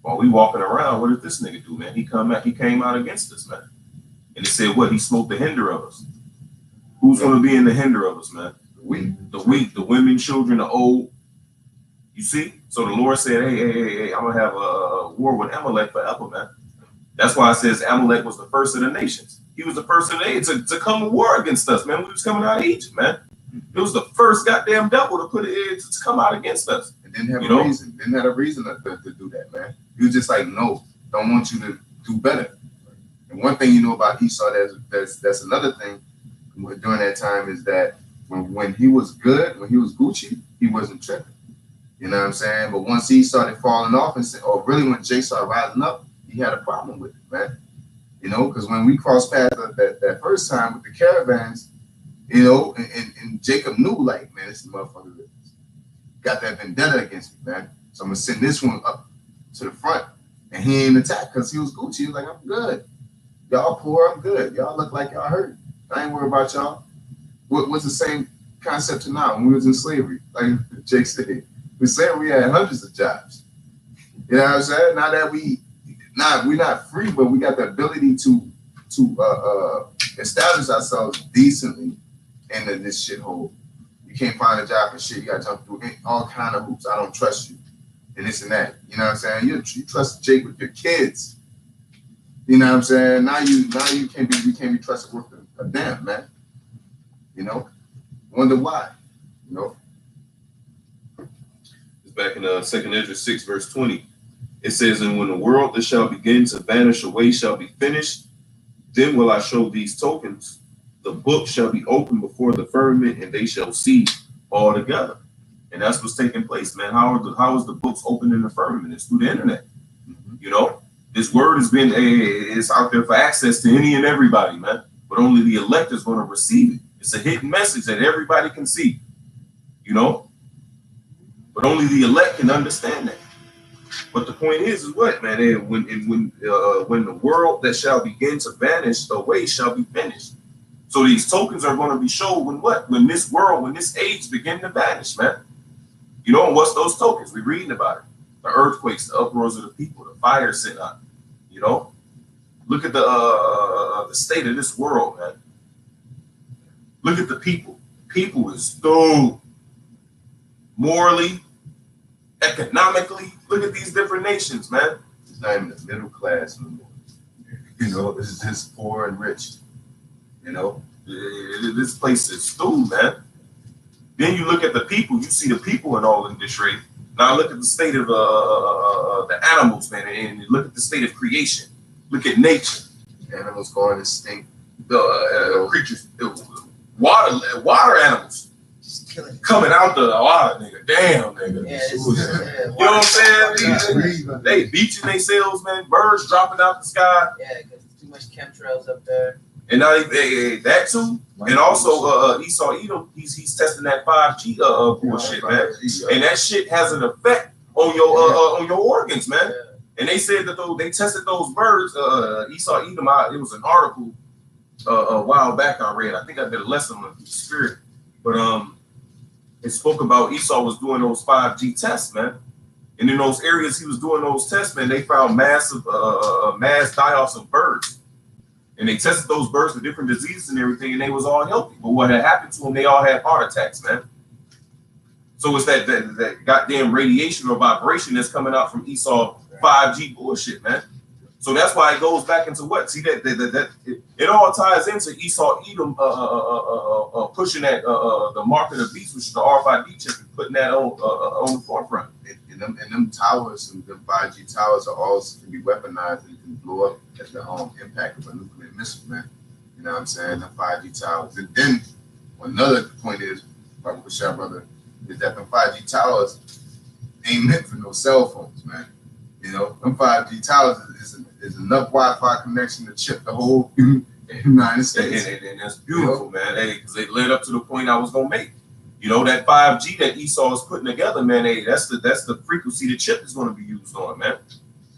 S6: While we walking around, what did this nigga do, man? He came out against us, man. And he said, what? He smoked the hinder of us. Who's going to be in the hinder of us, man? The weak, the women, children, the old. You see? So the Lord said, hey, I'm going to have a war with Amalek forever, man. That's why it says Amalek was the first of the nations. He was the first of the to come to war against us, man. We was coming out of Egypt, man. It was the first goddamn devil to put it to come out against us.
S1: It didn't have a reason. Didn't have a reason to do that, man. He was just like, no, don't want you to do better. And one thing you know about Esau, that's another thing during that time is that when he was good, when he was Gucci, he wasn't tripping. You know what I'm saying? But once he started falling off, or really when Jay started rising up, he had a problem with it, man. You know, because when we crossed paths that first time with the caravans, you know, and Jacob knew, like, man, this motherfucker got that vendetta against me, man. So I'm gonna send this one up to the front, and he ain't attacked because he was Gucci. He was like, I'm good. Y'all poor, I'm good. Y'all look like y'all hurt. I ain't worried about y'all. What's the same concept to now when we was in slavery? Like Jake said, in slavery we had hundreds of jobs. You know what I'm saying? Now that we're not free, but we got the ability to establish ourselves decently in this shithole. You can't find a job and shit. You gotta jump through all kind of hoops. I don't trust you, and this and that. You know what I'm saying? You trust Jake with your kids. You know what I'm saying? Now you can't be trusted with a damn, man. You know, wonder why. You know.
S6: It's back in 2nd Ezra 6 verse 20. It says, and when the world that shall begin to vanish away shall be finished, then will I show these tokens. The book shall be opened before the firmament, and they shall see all together. And that's what's taking place, man. How is the books open in the firmament? It's through the internet. You know, This word has been it's out there for access to any and everybody, man. But only the elect is going to receive it. It's a hidden message that everybody can see, you know. But only the elect can understand that. But the point is what, man? When the world that shall begin to vanish away shall be finished. So these tokens are going to be shown when what? When this world, when this age begin to vanish, man. You know, and what's those tokens? We're reading about it. The earthquakes, the uproars of the people, the fire sent out. You know, look at the state of this world, man. Look at the people. People is so morally, economically. Look at these different nations, man.
S1: It's not even the middle class anymore. You know, this is just poor and rich. You know,
S6: this place is stewed, man. Then you look at the people. You see the people in all in disarray. Now look at the state of the animals, man, and look at the state of creation. Look at nature.
S1: Animals going extinct.
S6: The creatures, water animals.
S2: Just killing.
S6: Coming out the water, nigga. Damn, nigga.
S2: Yeah,
S6: you know what I'm saying? They beaching themselves, man. Birds dropping out the sky.
S2: Yeah, because too much chemtrails up there.
S6: And now that too. And also Esau Edom, he's testing that 5G bullshit, man. And that shit has an effect on your organs, man.
S2: Yeah.
S6: And they said that they tested those birds. Esau Edom, it was an article a while back I read. I think I did a lesson on the spirit, but it spoke about Esau was doing those 5G tests, man. And in those areas he was doing those tests, man, they found mass die-offs of birds. And they tested those birds for different diseases and everything, and they was all healthy. But what had happened to them, they all had heart attacks, man. So it's that goddamn radiation or vibration that's coming out from Esau 5G bullshit, man. So that's why it goes back into what? See, that it all ties into Esau Edom pushing that the mark of the beast, which is the RFID chip, and putting that on the forefront.
S1: And them towers and them 5G towers are also can be weaponized and can blow up at the impact of a nuclear missile, man. You know what I'm saying? The 5G towers. And then another point is, brother, is that the 5G towers ain't meant for no cell phones, man. You know, them 5G towers is enough Wi-Fi connection to chip the whole United States.
S6: And that's beautiful, man. Hey, because they led up to the point I was gonna make. You know, that 5G that Esau is putting together, man. Hey, that's the frequency the chip is going to be used on, man.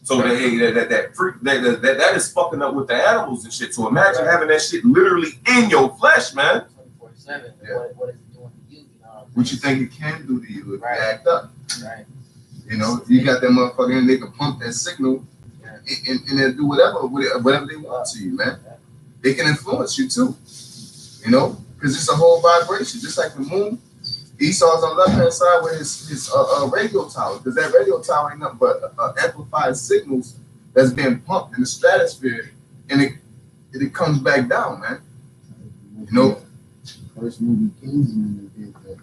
S6: So that is fucking up with the animals and shit. So imagine having that shit literally in your flesh, man.
S2: 24/7.
S1: Yeah.
S2: What is it doing to you? You know
S1: What you think it can do to you if
S2: Right.
S1: you act up?
S2: Right.
S1: You know, you got that motherfucker and they can pump that signal and they'll do whatever they want to you, man. They can influence you too, you know, because it's a whole vibration, just like the moon. Esau's on the left-hand side with his radio tower, because that radio tower ain't nothing but amplified signals that's being pumped in the stratosphere, and it comes back down, man. You know,
S4: First movie Kingsman did that.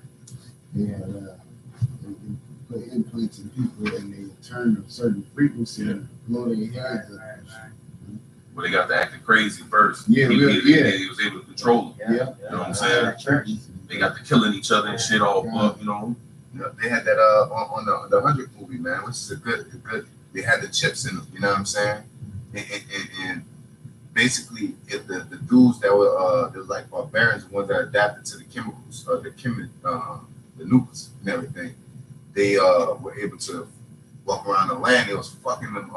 S4: They had they put implants in people and they turn a certain frequency and blow their heads up.
S6: Well, they got to acting crazy first.
S4: Yeah,
S6: he
S4: yeah.
S6: was able to control them.
S4: Yeah.
S6: You know what I'm saying? They got to killing each other and shit all up, you know.
S1: They had that on the 100 movie, man, which is a good. They had the chips in them, you know what I'm saying? And basically, if the dudes that were like barbarians, the ones that adapted to the chemicals, the nukes and everything, they were able to walk around the land. They was fucking them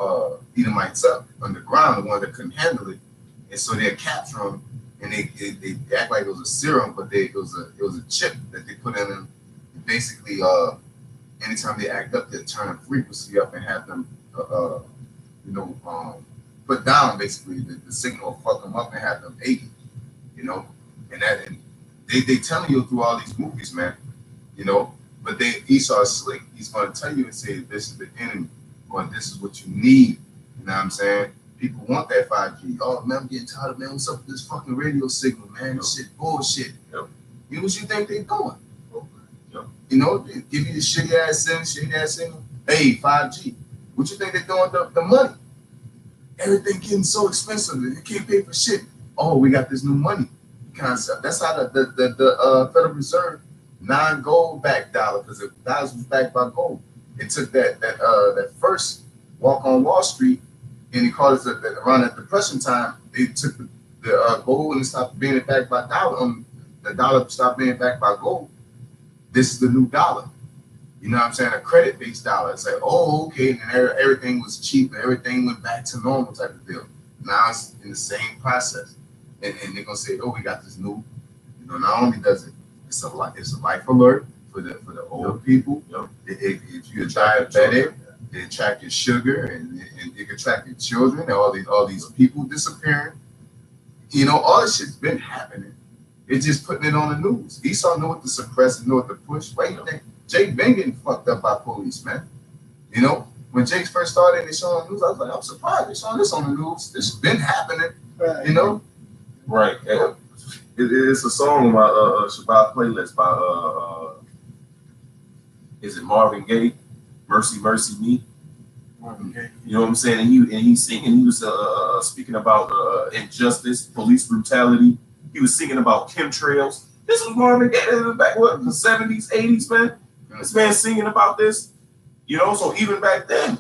S1: Edomites up underground, the ones that couldn't handle it, and so they'd capture them. And they act like it was a serum, but it was a chip that they put in them. And basically, anytime they act up, they turn the frequency up and have them, put down basically the signal, will fuck them up and have them aching, you know. And they telling you through all these movies, man, you know. But Esau is slick. He's going to tell you and say this is the enemy, or this is what you need. You know what I'm saying? People want that 5G. Oh, man, I'm getting tired of, man. What's up with this fucking radio signal, man? This shit bullshit.
S6: Yep.
S1: You know what you think they're doing?
S6: Yep.
S1: You know, they give you the shitty ass signal. Hey, 5G. What you think they're doing with the money? Everything getting so expensive. They can't pay for shit. Oh, we got this new money concept. That's how the Federal Reserve non-gold backed dollar, because the dollars was backed by gold. It took that first walk on Wall Street and he called us that around that depression time, they took the gold and stopped being backed by dollar. The dollar stopped being backed by gold. This is the new dollar. You know what I'm saying? A credit-based dollar. It's like, oh, okay, and then everything was cheap, and everything went back to normal type of deal. Now it's in the same process, and they're gonna say, oh, we got this new. You know, not only does it's a life alert for the old people. If you're diabetic, it track your sugar, and it can track your children, and all these people disappearing. You know, all this shit's been happening. It's just putting it on the news. Esau knew what to suppress and knew what to push. Why you think Jake been getting fucked up by police, man? You know, when Jake first started and they showing the news, I was like, I'm surprised they showing this on the news. This has been happening, you know?
S6: Right. It's a song on my Shabbat playlist by is it Marvin Gaye? Mercy, Mercy Me. You know what I'm saying? And he's singing. He was speaking about injustice, police brutality. He was singing about chemtrails. This was Marvin Gaye. This was back what, the 70s, 80s, man. This man singing about this. You know, so even back then,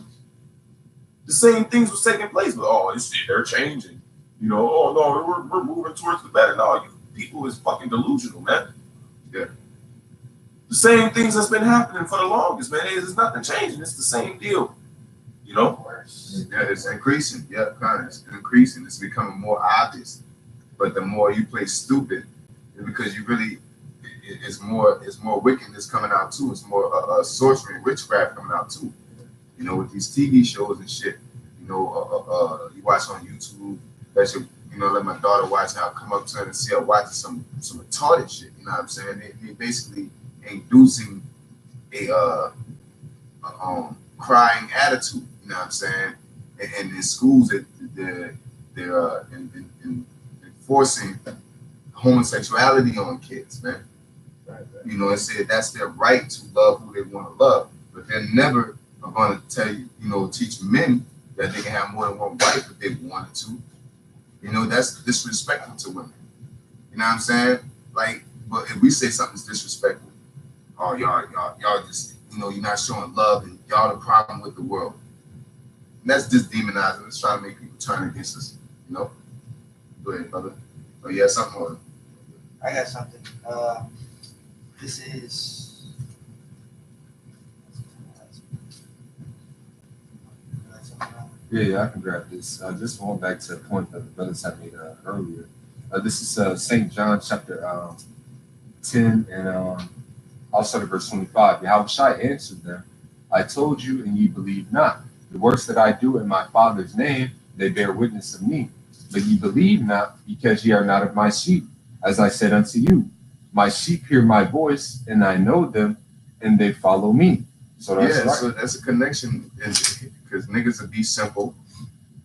S6: the same things was taking place. But they're changing. You know, oh no, we're moving towards the better. No, you people is fucking delusional, man.
S1: Yeah.
S6: The same things that's been happening for the longest, man. There's nothing changing. It's the same deal. You know?
S1: Yeah, it's increasing. Yeah, kind of. It's increasing. It's becoming more obvious. But the more you play stupid, because you really, it's more wickedness coming out too. It's more sorcery and witchcraft coming out too. You know, with these TV shows and shit. You know, you watch on YouTube. That's your, you know, let my daughter watch. I'll come up to her and see her watching some retarded shit. You know what I'm saying? They basically inducing a crying attitude. You know what I'm saying? And in schools, they're enforcing homosexuality on kids, man. Right. You know, it said that's their right to love who they want to love, but they're never going to tell you, you know, teach men that they can have more than one wife if they wanted to. You know, that's disrespectful to women. You know what I'm saying? Like, but if we say something's disrespectful, oh y'all just, you know, you're not showing love and y'all the problem with the world. And that's just demonizing. It's trying to make people turn against us. You know? Go ahead, brother. Oh yeah, something more.
S2: I got something. This is.
S3: Yeah, I can grab this. Just going back to the point that the brothers had made earlier. This is St. John chapter 10, and I'll start at verse 25. Yahushua answered them, I told you, and ye believe not. The works that I do in my Father's name, they bear witness of me. But ye believe not, because ye are not of my sheep. As I said unto you, my sheep hear my voice, and I know them, and they follow me. So that's right.
S1: So that's a connection, because niggas will be simple.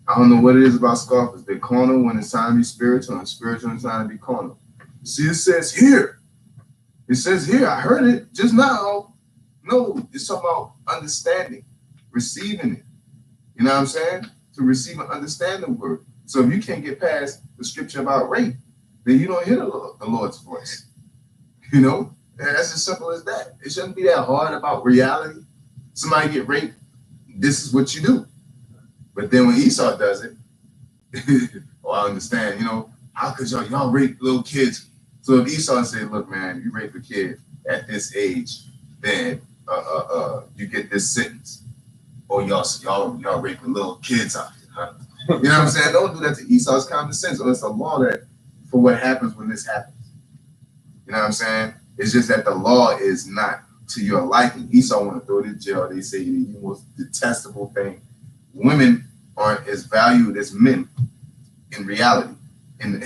S1: I don't know what it is about scoffers. They're carnal when it's time to be spiritual, and spiritual when it's time to be carnal. See, it says here. It says here. I heard it just now. No, it's talking about understanding, receiving it. You know what I'm saying? To receive and understand the word. So if you can't get past the scripture about rape, then you don't hear the Lord's voice. You know? And that's as simple as that. It shouldn't be that hard about reality. Somebody get raped, this is what you do. But then when Esau does it, oh, I understand, you know, how could y'all rape little kids? So if Esau said, look, man, you rape a kid at this age, then you get this sentence. Or y'all raping little kids out here, huh? You know what I'm saying? Don't do that to Esau's common sense. Or it's a law that for what happens when this happens. You know what I'm saying? It's just that the law is not to your liking. Esau want to throw it in jail. They say the most detestable thing. Women aren't as valued as men in reality, in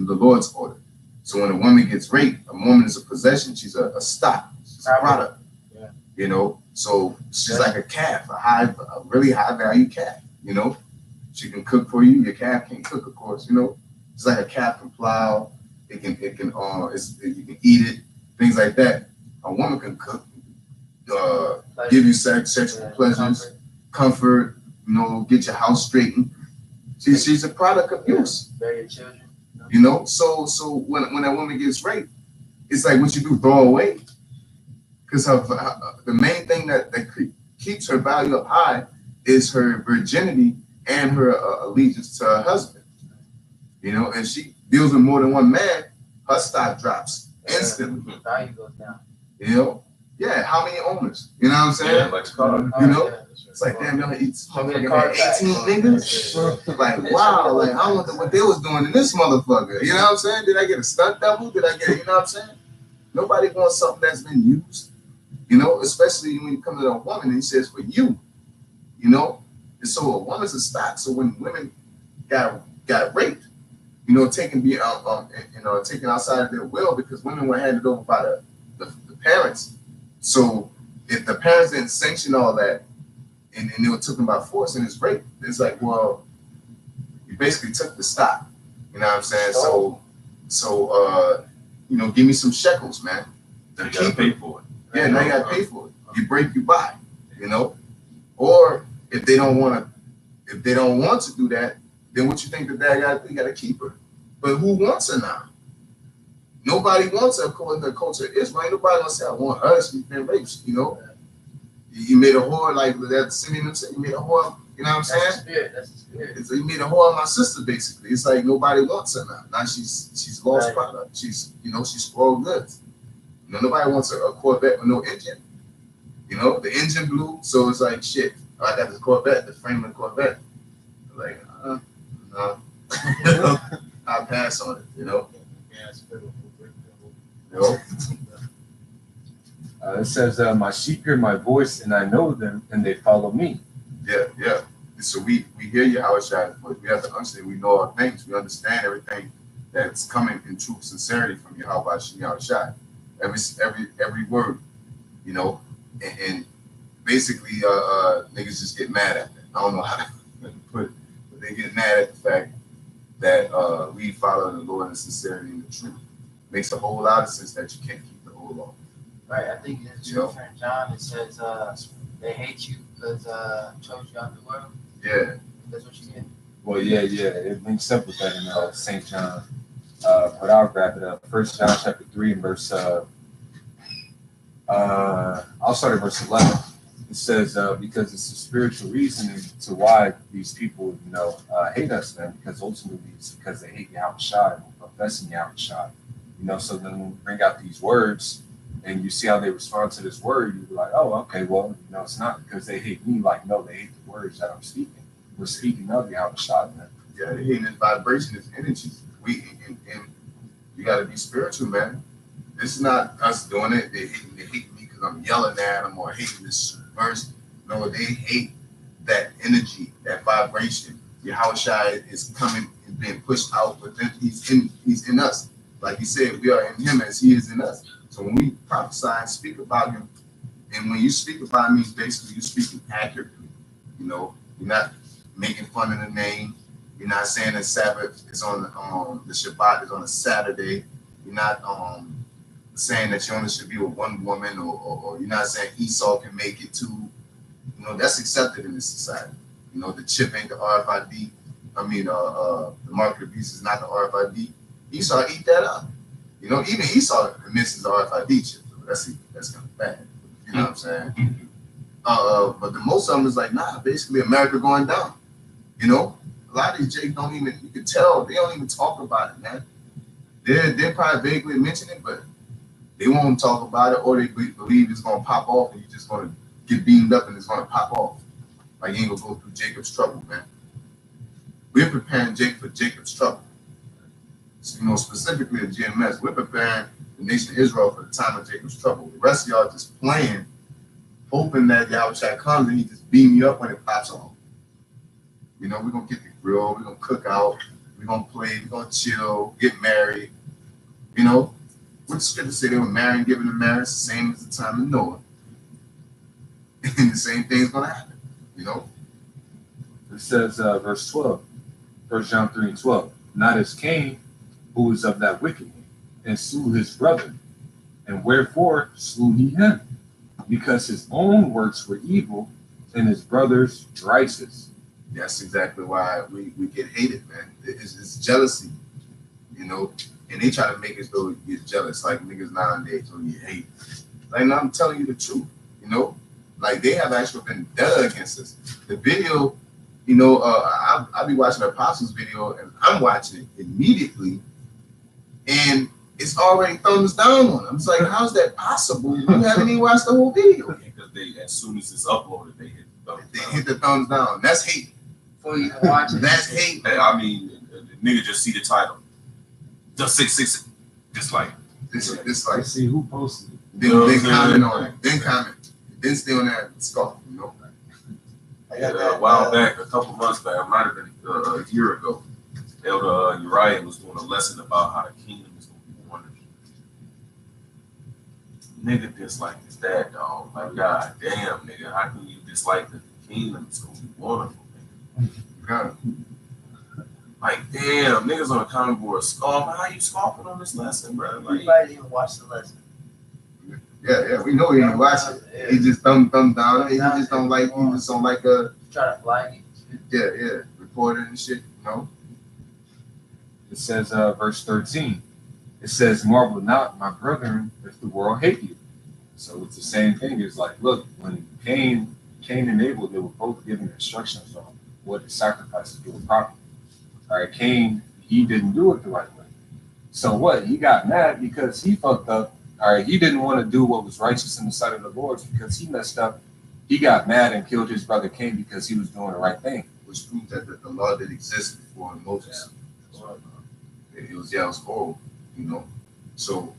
S1: the Lord's order. So when a woman gets raped, a woman is a possession. She's a stock. She's a product. Yeah. You know, so she's like a calf, a really high value calf. You know, she can cook for you. Your calf can't cook, of course. You know, it's like a calf can plow. You can eat it. Things like that. A woman can cook, give you sexual pleasures, comfort, you know, get your house straightened. She's a product of use.
S2: Bury children.
S1: You know, so when a woman gets raped, it's like what you do, throw away. Because the main thing that keeps her value up high is her virginity and her allegiance to her husband. You know, and she deals with more than one man, her stock drops instantly.
S2: Value goes down.
S1: You know, yeah. How many owners? You know what I'm saying?
S6: Yeah, like car.
S1: You know, it's like damn, y'all eats 18 niggas. Like wow, like I wonder what they was doing in this motherfucker. You know what I'm saying? Did I get a stunt double? Did I get? You know what I'm saying? Nobody wants something that's been used. You know, especially when you come to a woman and he says for you. You know, and so a woman's a stock. So when women got raped, you know, taken outside of their will because women were handed over by the parents. So if the parents didn't sanction all that and they were taken by force and it's rape, it's like, well, you basically took the stock. You know what I'm saying? So you know, give me some shekels, man.
S6: You gotta pay for it.
S1: Yeah, now you gotta pay for it. You break, you buy. You know, or if they don't want to do that, then what you think that you got to keep her? But who wants her now? Nobody wants her according to the culture of Israel. Nobody wants to say, I want her. She's been raped. You know, you made a whore like that. Simeon said, you made a whore. You know what I'm saying?
S2: That's the spirit.
S1: So you made a whore of my sister, basically. It's like nobody wants her now. Now she's lost product. She's spoiled goods. You know, nobody wants a Corvette with no engine. You know, the engine blew, so it's like shit. I got this Corvette, the frame of the Corvette. Like, no. I'll pass on it, you know.
S3: It says, my sheep hear my voice, and I know them, and they follow me.
S1: Yeah. So we hear you, how it shines, but we have to understand we know our things. We understand everything that's coming in true sincerity from Yahweh Shai. Every word, you know, and basically niggas just get mad at that. I don't know how to put it, but they get mad at the fact that we follow the Lord in sincerity and the truth. Makes a whole lot of sense that you can't keep the whole law.
S2: Right, I think in Scripture in John it says they hate you because chose you out the world.
S1: Yeah.
S2: That's what you get.
S3: Well, yeah, it links up with that in St. John. But I'll wrap it up. 1 John chapter 3 and verse I'll start at verse 11. It says, because it's a spiritual reasoning to why these people, hate us, man, because ultimately it's because they hate Yahweh Shai and professing Yahweh Shai. So then when we bring out these words and you see how they respond to this word, you're like, oh, okay, well, it's not because they hate me. Like, no, they hate the words that I'm speaking. We're speaking of Yahweh Shai, man.
S1: Yeah, they hate this vibration, this energy. And you got to be spiritual, man. This is not us doing it. They hate me because I'm yelling at them or hating this verse. No, they hate that energy, that vibration. Yahweh Shai is coming and being pushed out, but then he's in us. Like he said, we are in him as he is in us. So when we prophesy and speak about him, and when you speak about me, basically you're speaking accurately. You're not making fun of the name. You're not saying the Sabbath is on the Shabbat is on a Saturday. You're not saying that you only should be with one woman, or you're not saying Esau can make it too. That's accepted in this society. The chip ain't the RFID. The mark of the beast is not the RFID. Esau eat that up. Even Esau misses the RFID chip. That's kind of bad. You know what I'm saying? But the most of them is like, nah, basically America going down. A lot of these Jakes don't even, you can tell, they don't even talk about it, man. They're probably vaguely mention it, but they won't talk about it, or they believe it's going to pop off and you're just going to get beamed up and it's going to pop off. Like you ain't going to go through Jacob's trouble, man. We're preparing Jacob for Jacob's trouble. So, specifically at GMS, we're preparing the nation of Israel for the time of Jacob's trouble. The rest of y'all just playing, hoping that Yahweh Shai comes and he just beam you up when it pops off. We're going to get the grill, we're going to cook out, we're going to play, we're going to chill, get married. What the scripture say, they were married and given in marriage, the same as the time of Noah. And the same thing's going to happen,
S3: It says, verse 12, 1 John 3 and 12, not as Cain, who was of that wicked one, and slew his brother. And wherefore slew he him? Because his own works were evil, and his brother's righteous.
S1: That's exactly why we get hated, man. It's jealousy, and they try to make us though you get jealous, like niggas nowadays, or you hate. Like, no, I'm telling you the truth, like they have actually been done against us. The video You know, I'll be watching Apostles video and I'm watching it immediately, and it's already thumbs down on. I'm just like, how's that possible? You haven't even watched the whole video.
S6: Because they, as soon as it's uploaded, they hit the thumbs
S1: They
S6: down.
S1: hit the thumbs down. That's hate.
S5: Before you even watch it.
S1: That's hate.
S6: Hey, I mean, the nigga just see the title, the 666, just like
S1: This like
S3: Let's see who posted it.
S1: then comment on it. Then comment. Then stay on that scoff. You know.
S6: a while back, a couple months back, it might have been a year ago. Elder Uriah was doing a lesson about how the kingdom is going to be wonderful. Nigga dislike his dad, dog. Like, god damn, nigga, how can you dislike that the kingdom is going to be wonderful, nigga?
S1: Yeah.
S6: Like, damn, niggas on the comment board scoffing. How you scoffing on this lesson, bro? Like,
S5: Everybody didn't even watch the lesson.
S1: Yeah, we know he ain't watching. He just thumb down. He just don't like. He just don't like
S5: Try to flag it.
S1: yeah, reporter and shit. You know.
S3: It says, verse 13. It says, marvel not, my brethren, if the world hate you. So it's the same thing. It's like, look, when Cain and Abel, they were both given instructions on what the sacrifices were properly. All right, Cain, he didn't do it the right way. So what? He got mad because he fucked up. All right, he didn't want to do what was righteous in the sight of the Lord because he messed up. He got mad and killed his brother Cain because he was doing the right thing.
S1: Which proves that the law did exist before Moses. It was horrible, you know. So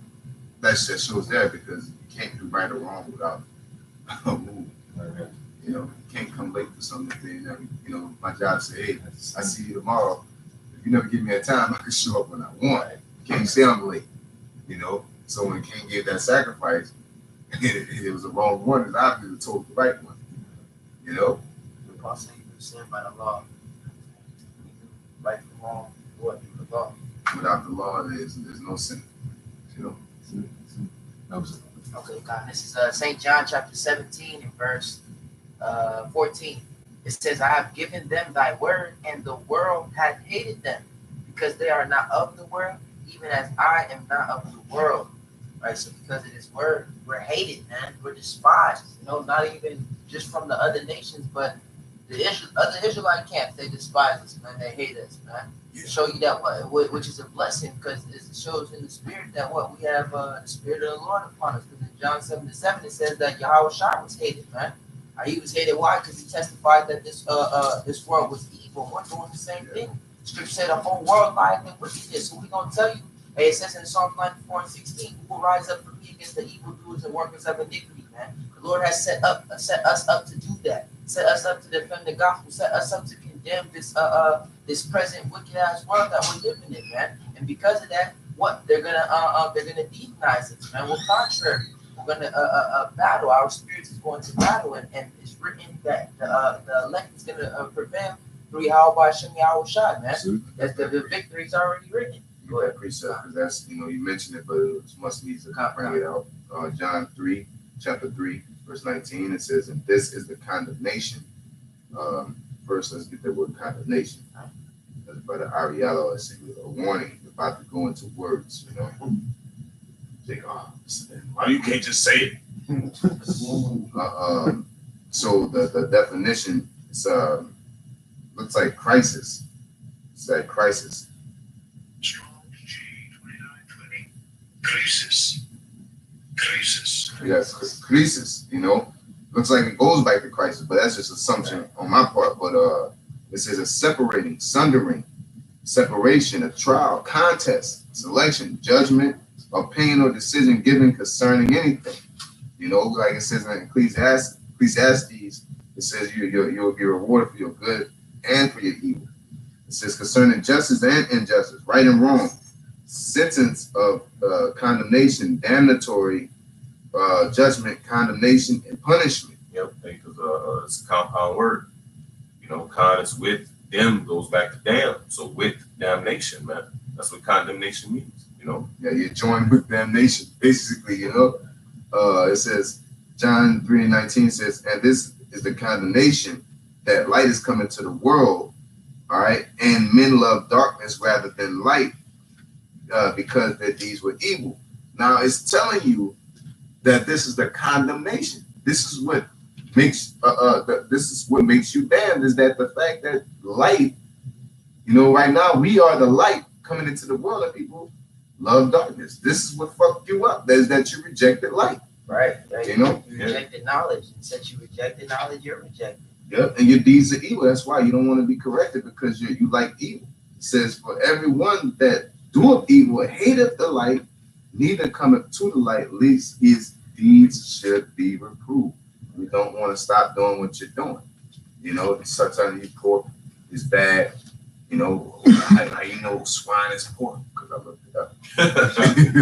S1: that shows that because you can't do right or wrong without a move. You know, you can't come late for something. You know, my job say, hey, I see you tomorrow. If you never give me a time, I can show up when I want. You can't say I'm late. You know. So when Cain gave that sacrifice, it was the wrong one, and obviously told the right one. You know.
S5: The apostle even said by the law. Right from wrong, what the law.
S1: Without the law, there's no sin. You know.
S5: Okay, God. This is St. John chapter 17 and verse 14. It says, I have given them thy word, and the world hath hated them, because they are not of the world, even as I am not of the world. Right? So because of this word, we're hated, man. We're despised. You know, not even just from the other nations, but the other Israelite camps, they despise us, man. They hate us, man. To show you that which is a blessing, because it shows in the spirit that we have the spirit of the Lord upon us. Because in John 7:7 it says that Yahweh Shai was hated, man. He was hated. Why? Because he testified that this world was evil. We're doing the same thing. Scripture said the whole world lieth in wickedness. So we're gonna tell you. Hey, it says in Psalm 94:16, who will rise up for me against the evildoers and workers of iniquity, man. The Lord has set us up to do that. Set us up to defend the gospel. Set us up to condemn this present wicked ass world that we're living in, man. And because of that, they're gonna demonize us, man. We're contrary. We're gonna battle. Our spirits is going to battle, and it's written that the elect is gonna prevail through Yahweh Shem Yahweh Shai, man. That's the victory's already written.
S1: Go ahead, precept, because that's, you mentioned it, but it must need to bring it out. John 3, chapter 3, verse 19, it says, and this is the condemnation. First, let's get the word condemnation. As Brother Ariello has said, a warning about to go into words, you know. Think, why you can't just say it? So the definition is looks like crisis. It's like crisis. Crisis. Yes, crisis, Looks like it goes back to crisis, but that's just assumption on my part. But it says a separating, sundering, separation, a trial, contest, selection, judgment, opinion or decision given concerning anything. Like it says in Ecclesiastes, it says you'll be rewarded for your good and for your evil. It says concerning justice and injustice, right and wrong, sentence of condemnation, damnatory judgment, condemnation, and punishment.
S6: Yep, because it's a compound word. Con is with, dem goes back to damn. So with damnation, man. That's what condemnation means,
S1: Yeah, you're joined with damnation, basically, It says, John 3:19 says, and this is the condemnation that light is coming to the world, all right, and men love darkness rather than light because their deeds were evil. Now it's telling you that this is the condemnation. This is what makes this is what makes you damned, is that the fact that light, you know, right now we are the light coming into the world, and people love darkness. This is what fucked you up. That is that you rejected light.
S2: Right.
S1: You know?
S2: You rejected knowledge. And since you rejected knowledge, you're rejected.
S1: Yep. And your deeds are evil. That's why you don't want to be corrected, because you like evil. It says, for everyone that doeth evil hateth the light, neither cometh to the light, lest his deeds should be reproved. You don't want to stop doing what you're doing. You know, sometimes you pork is bad. You know, how you know swine is pork? Because I looked it up.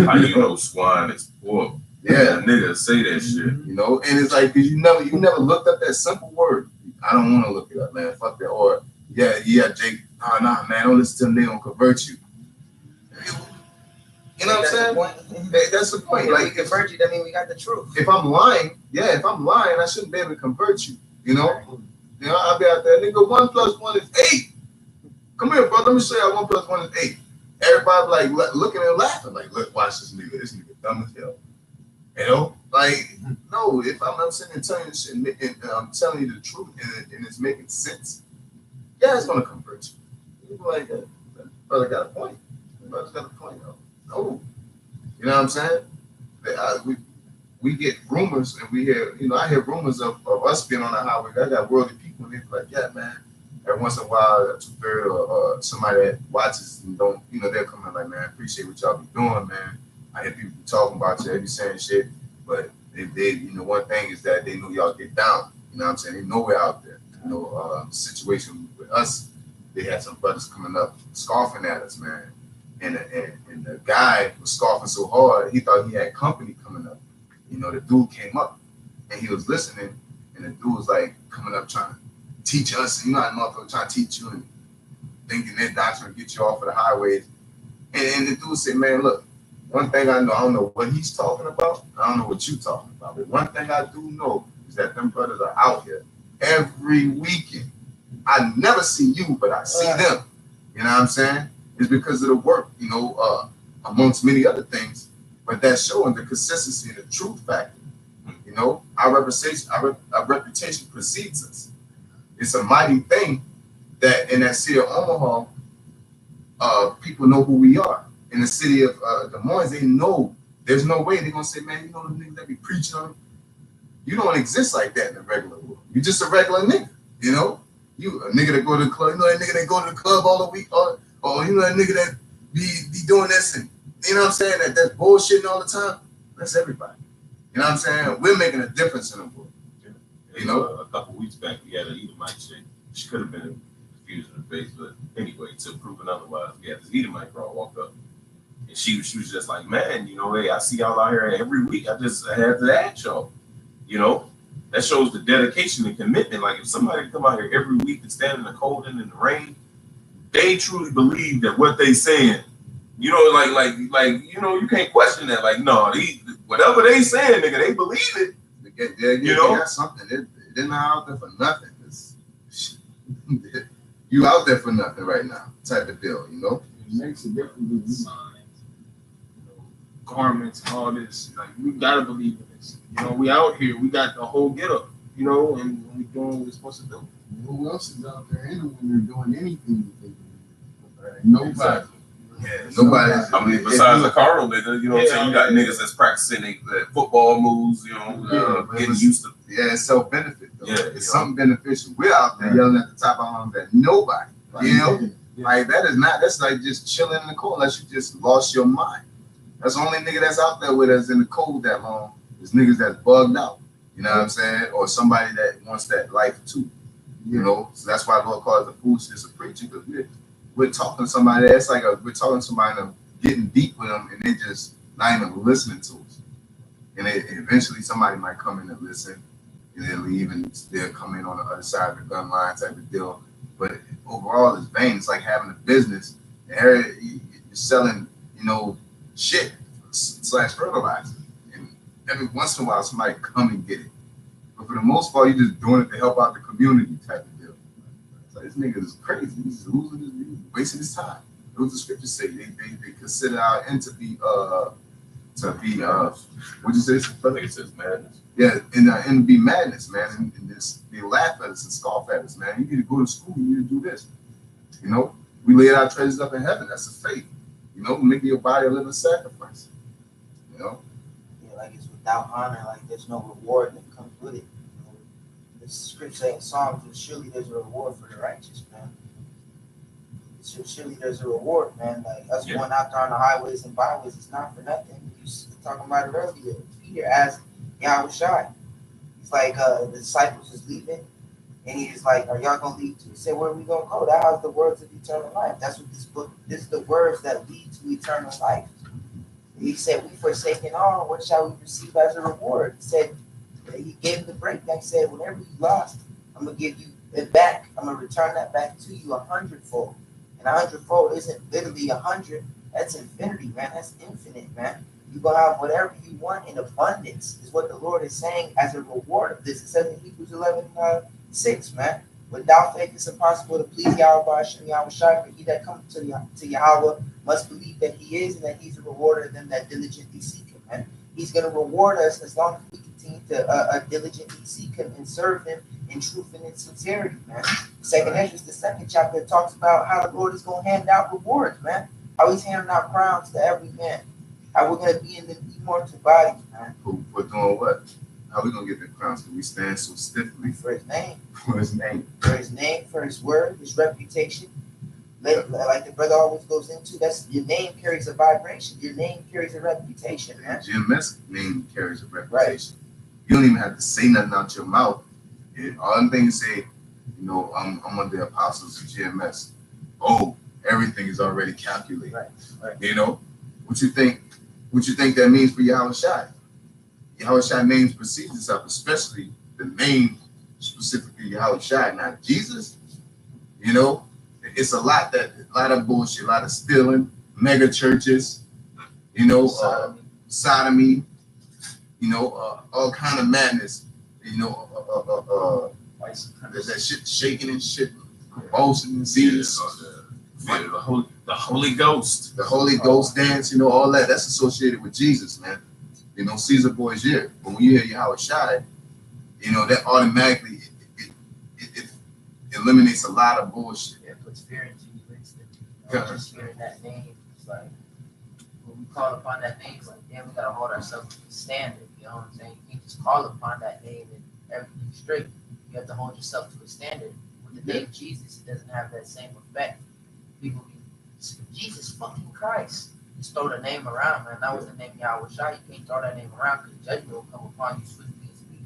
S6: How you know swine is pork?
S1: Yeah,
S6: niggas say that shit.
S1: You know, and it's like, because you never looked up that simple word. I don't want to look it up, man. Fuck that. Or yeah, Jake. Oh, nah, man. Don't listen to them. They don't convert you. You know what I'm saying? That's the point.
S2: Like,
S1: Like,
S2: we convert you, that means we got the truth.
S1: if I'm lying, I shouldn't be able to convert you. You know, I'll be out there, nigga. 1 + 1 is 8. Come here, brother. Let me show you how 1 + 1 is 8. Everybody like looking and laughing, like, look, watch this nigga. This nigga dumb as hell. You know, like, no. If I'm sitting and telling you this shit, and I'm telling you the truth, and it's making sense, yeah, it's gonna convert you. You're like, that brother got a point. Brother's got a point, though. No, you know what I'm saying? We get rumors, and we hear, I hear rumors of us being on the highway. I got worldly people, and they're like, yeah, man. Every once in a while, a two-third or somebody that watches and don't, they'll come in like, man, I appreciate what y'all be doing, man. I hear people talking about you, they be saying shit, but they one thing is that they know y'all get down. You know what I'm saying? They know we're out there. The situation with us, they had some brothers coming up scoffing at us, man. And the guy was scoffing so hard, he thought he had company coming up. The dude came up and he was listening, and the dude was like coming up trying to teach us. How motherfuckers trying to teach you and thinking their doctrine get you off of the highways. And the dude said, man, look, one thing I know, I don't know what he's talking about. I don't know what you're talking about. But one thing I do know is that them brothers are out here every weekend. I never see you, but I see them. You know what I'm saying? It's because of the work, amongst many other things. But that's showing the consistency and the truth factor. Our reputation precedes us. It's a mighty thing that in that city of Omaha, people know who we are. In the city of Desmoines, they know. There's no way they're gonna say, man, the niggas that be preaching on. You don't exist like that in the regular world. You're just a regular nigga. You a nigga that go to the club. That nigga that go to the club all the week, or that nigga that be doing this, and what I'm saying, that's bullshitting all the time. That's everybody. You know what I'm saying? We're making a difference in the world.
S6: A couple weeks back, we had an Edomite chick. She could have been confused in the face, but anyway, to prove it otherwise, we had this Edomite girl walk up. And she was just like, man, hey, I see y'all out here every week. I had to ask y'all. That shows the dedication and commitment. Like, if somebody come out here every week and stand in the cold and in the rain, they truly believe that what they saying, you can't question that. Like, no, whatever they saying, nigga, they believe it.
S1: They got something. They're not out there for nothing. You out there for nothing right now, type of deal.
S4: It makes a difference. Garments and all this. Like, we gotta believe in this. We out here. We got the whole get up. And we doing what we're supposed to do. Who else is out there anyway? They're doing anything? Nobody.
S1: Yeah, nobody.
S6: I mean, besides the carnal nigga, you got niggas that's practicing their football moves, getting used to.
S1: Yeah, it's self-benefit, though.
S6: Yeah,
S1: it's something beneficial. We're out there yelling at the top of our lungs at nobody. Like, that's like just chilling in the cold unless you just lost your mind. That's the only nigga that's out there with us in the cold that long is niggas that's bugged out. You know what I'm saying? Or somebody that wants that life too. So that's why the Lord calls the foolishness of preaching, because we're talking to somebody that's like we're talking to somebody and getting deep with them, and they just not even listening to us. And eventually somebody might come in and listen, and they'll leave, and they'll come in on the other side of the gun line type of deal. But overall, it's vain. It's like having a business, and you're selling, shit / fertilizer. And every once in a while, somebody come and get it. But for the most part, you're just doing it to help out the community type of deal. So this nigga is crazy. He's wasting his time. Those the scriptures say. They consider our end to be to be what'd you say,
S6: I
S1: brother?
S6: think it says madness.
S1: Yeah, and be madness, man, and this they laugh at us and scoff at us, man. You need to go to school, you need to do this. You know, we laid our treasures up in heaven. That's a faith. You know, make your body a living sacrifice. You know?
S2: Yeah, like it's without honor, like there's no reward that comes with it. You know, the scripture in Psalms is surely there's a reward for the righteous, man. Surely there's a reward, man. Like us going out there on the highways and byways, it's not for nothing. You were talking about it earlier. Peter asked Yahweh Shai. He's like, the disciples is leaving, and he's like, "Are y'all gonna leave too?" He said, "Where are we gonna go?" That has the words of eternal life. That's what this book. This is the words that lead to eternal life. He said, "We forsaken all. What shall we receive as a reward?" He said, he gave the breakdown. He said, "Whatever you lost, I'm gonna give you it back. I'm gonna return that back to you 100-fold." And 100-fold isn't literally 100. That's infinity, man. That's infinite, man. You're going to have whatever you want in abundance, is what the Lord is saying as a reward of this. It says in Hebrews 11:6, man. Without faith, it's impossible to please Yahweh by Hashem Yahweh Shai. For he that comes to Yahweh must believe that he is, and that he's a rewarder of them that diligently seek him, man. He's going to reward us as long as we continue to diligently seek him and serve him in truth and in sincerity, man. Second Ezra, the second chapter, talks about how the Lord is going to hand out rewards, man. How he's handing out crowns to every man. How we're going to be in the immortal body, man.
S1: We're doing what? How we going to get the crowns? Because we stand so stiffly
S2: For his name.
S1: for his name.
S2: For his name, for his word, his reputation. Like the brother always goes into, that's your name carries a vibration. Your name carries a reputation, man.
S1: GMS name carries a reputation. Right. You don't even have to say nothing out your mouth. All the things say, you know, I'm one of the apostles of GMS. Oh, everything is already calculated.
S2: Right.
S1: You know, what you think that means for Yahweh Shai? Yahweh Shai names precedes itself, especially the name specifically Yahweh Shai, not Jesus. You know, it's a lot of bullshit, a lot of stealing, mega churches, you know, sodomy, you know, all kind of madness, you know, that shit shaking and shit, convulsing and seizures.
S6: The Holy Ghost.
S1: The Holy Ghost dance, you know, all that. That's associated with Jesus, man. You know, Caesar Boy's year. But when you hear Yahweh Shai, you know, that automatically it eliminates a lot of bullshit.
S2: It puts fear into you instantly. You know, just hearing that name, it's like, when we call upon that name, it's like, damn, we got to hold ourselves to the standard. You know what I'm saying? You can't just call upon that name and everything's straight. You have to hold yourself to a standard. With the name Jesus, it doesn't have that same effect. People be, Jesus fucking Christ. Just throw the name around, man. That was the name Yahweh Shai. You can't throw that name around because judgment will come upon you swiftly and speedily.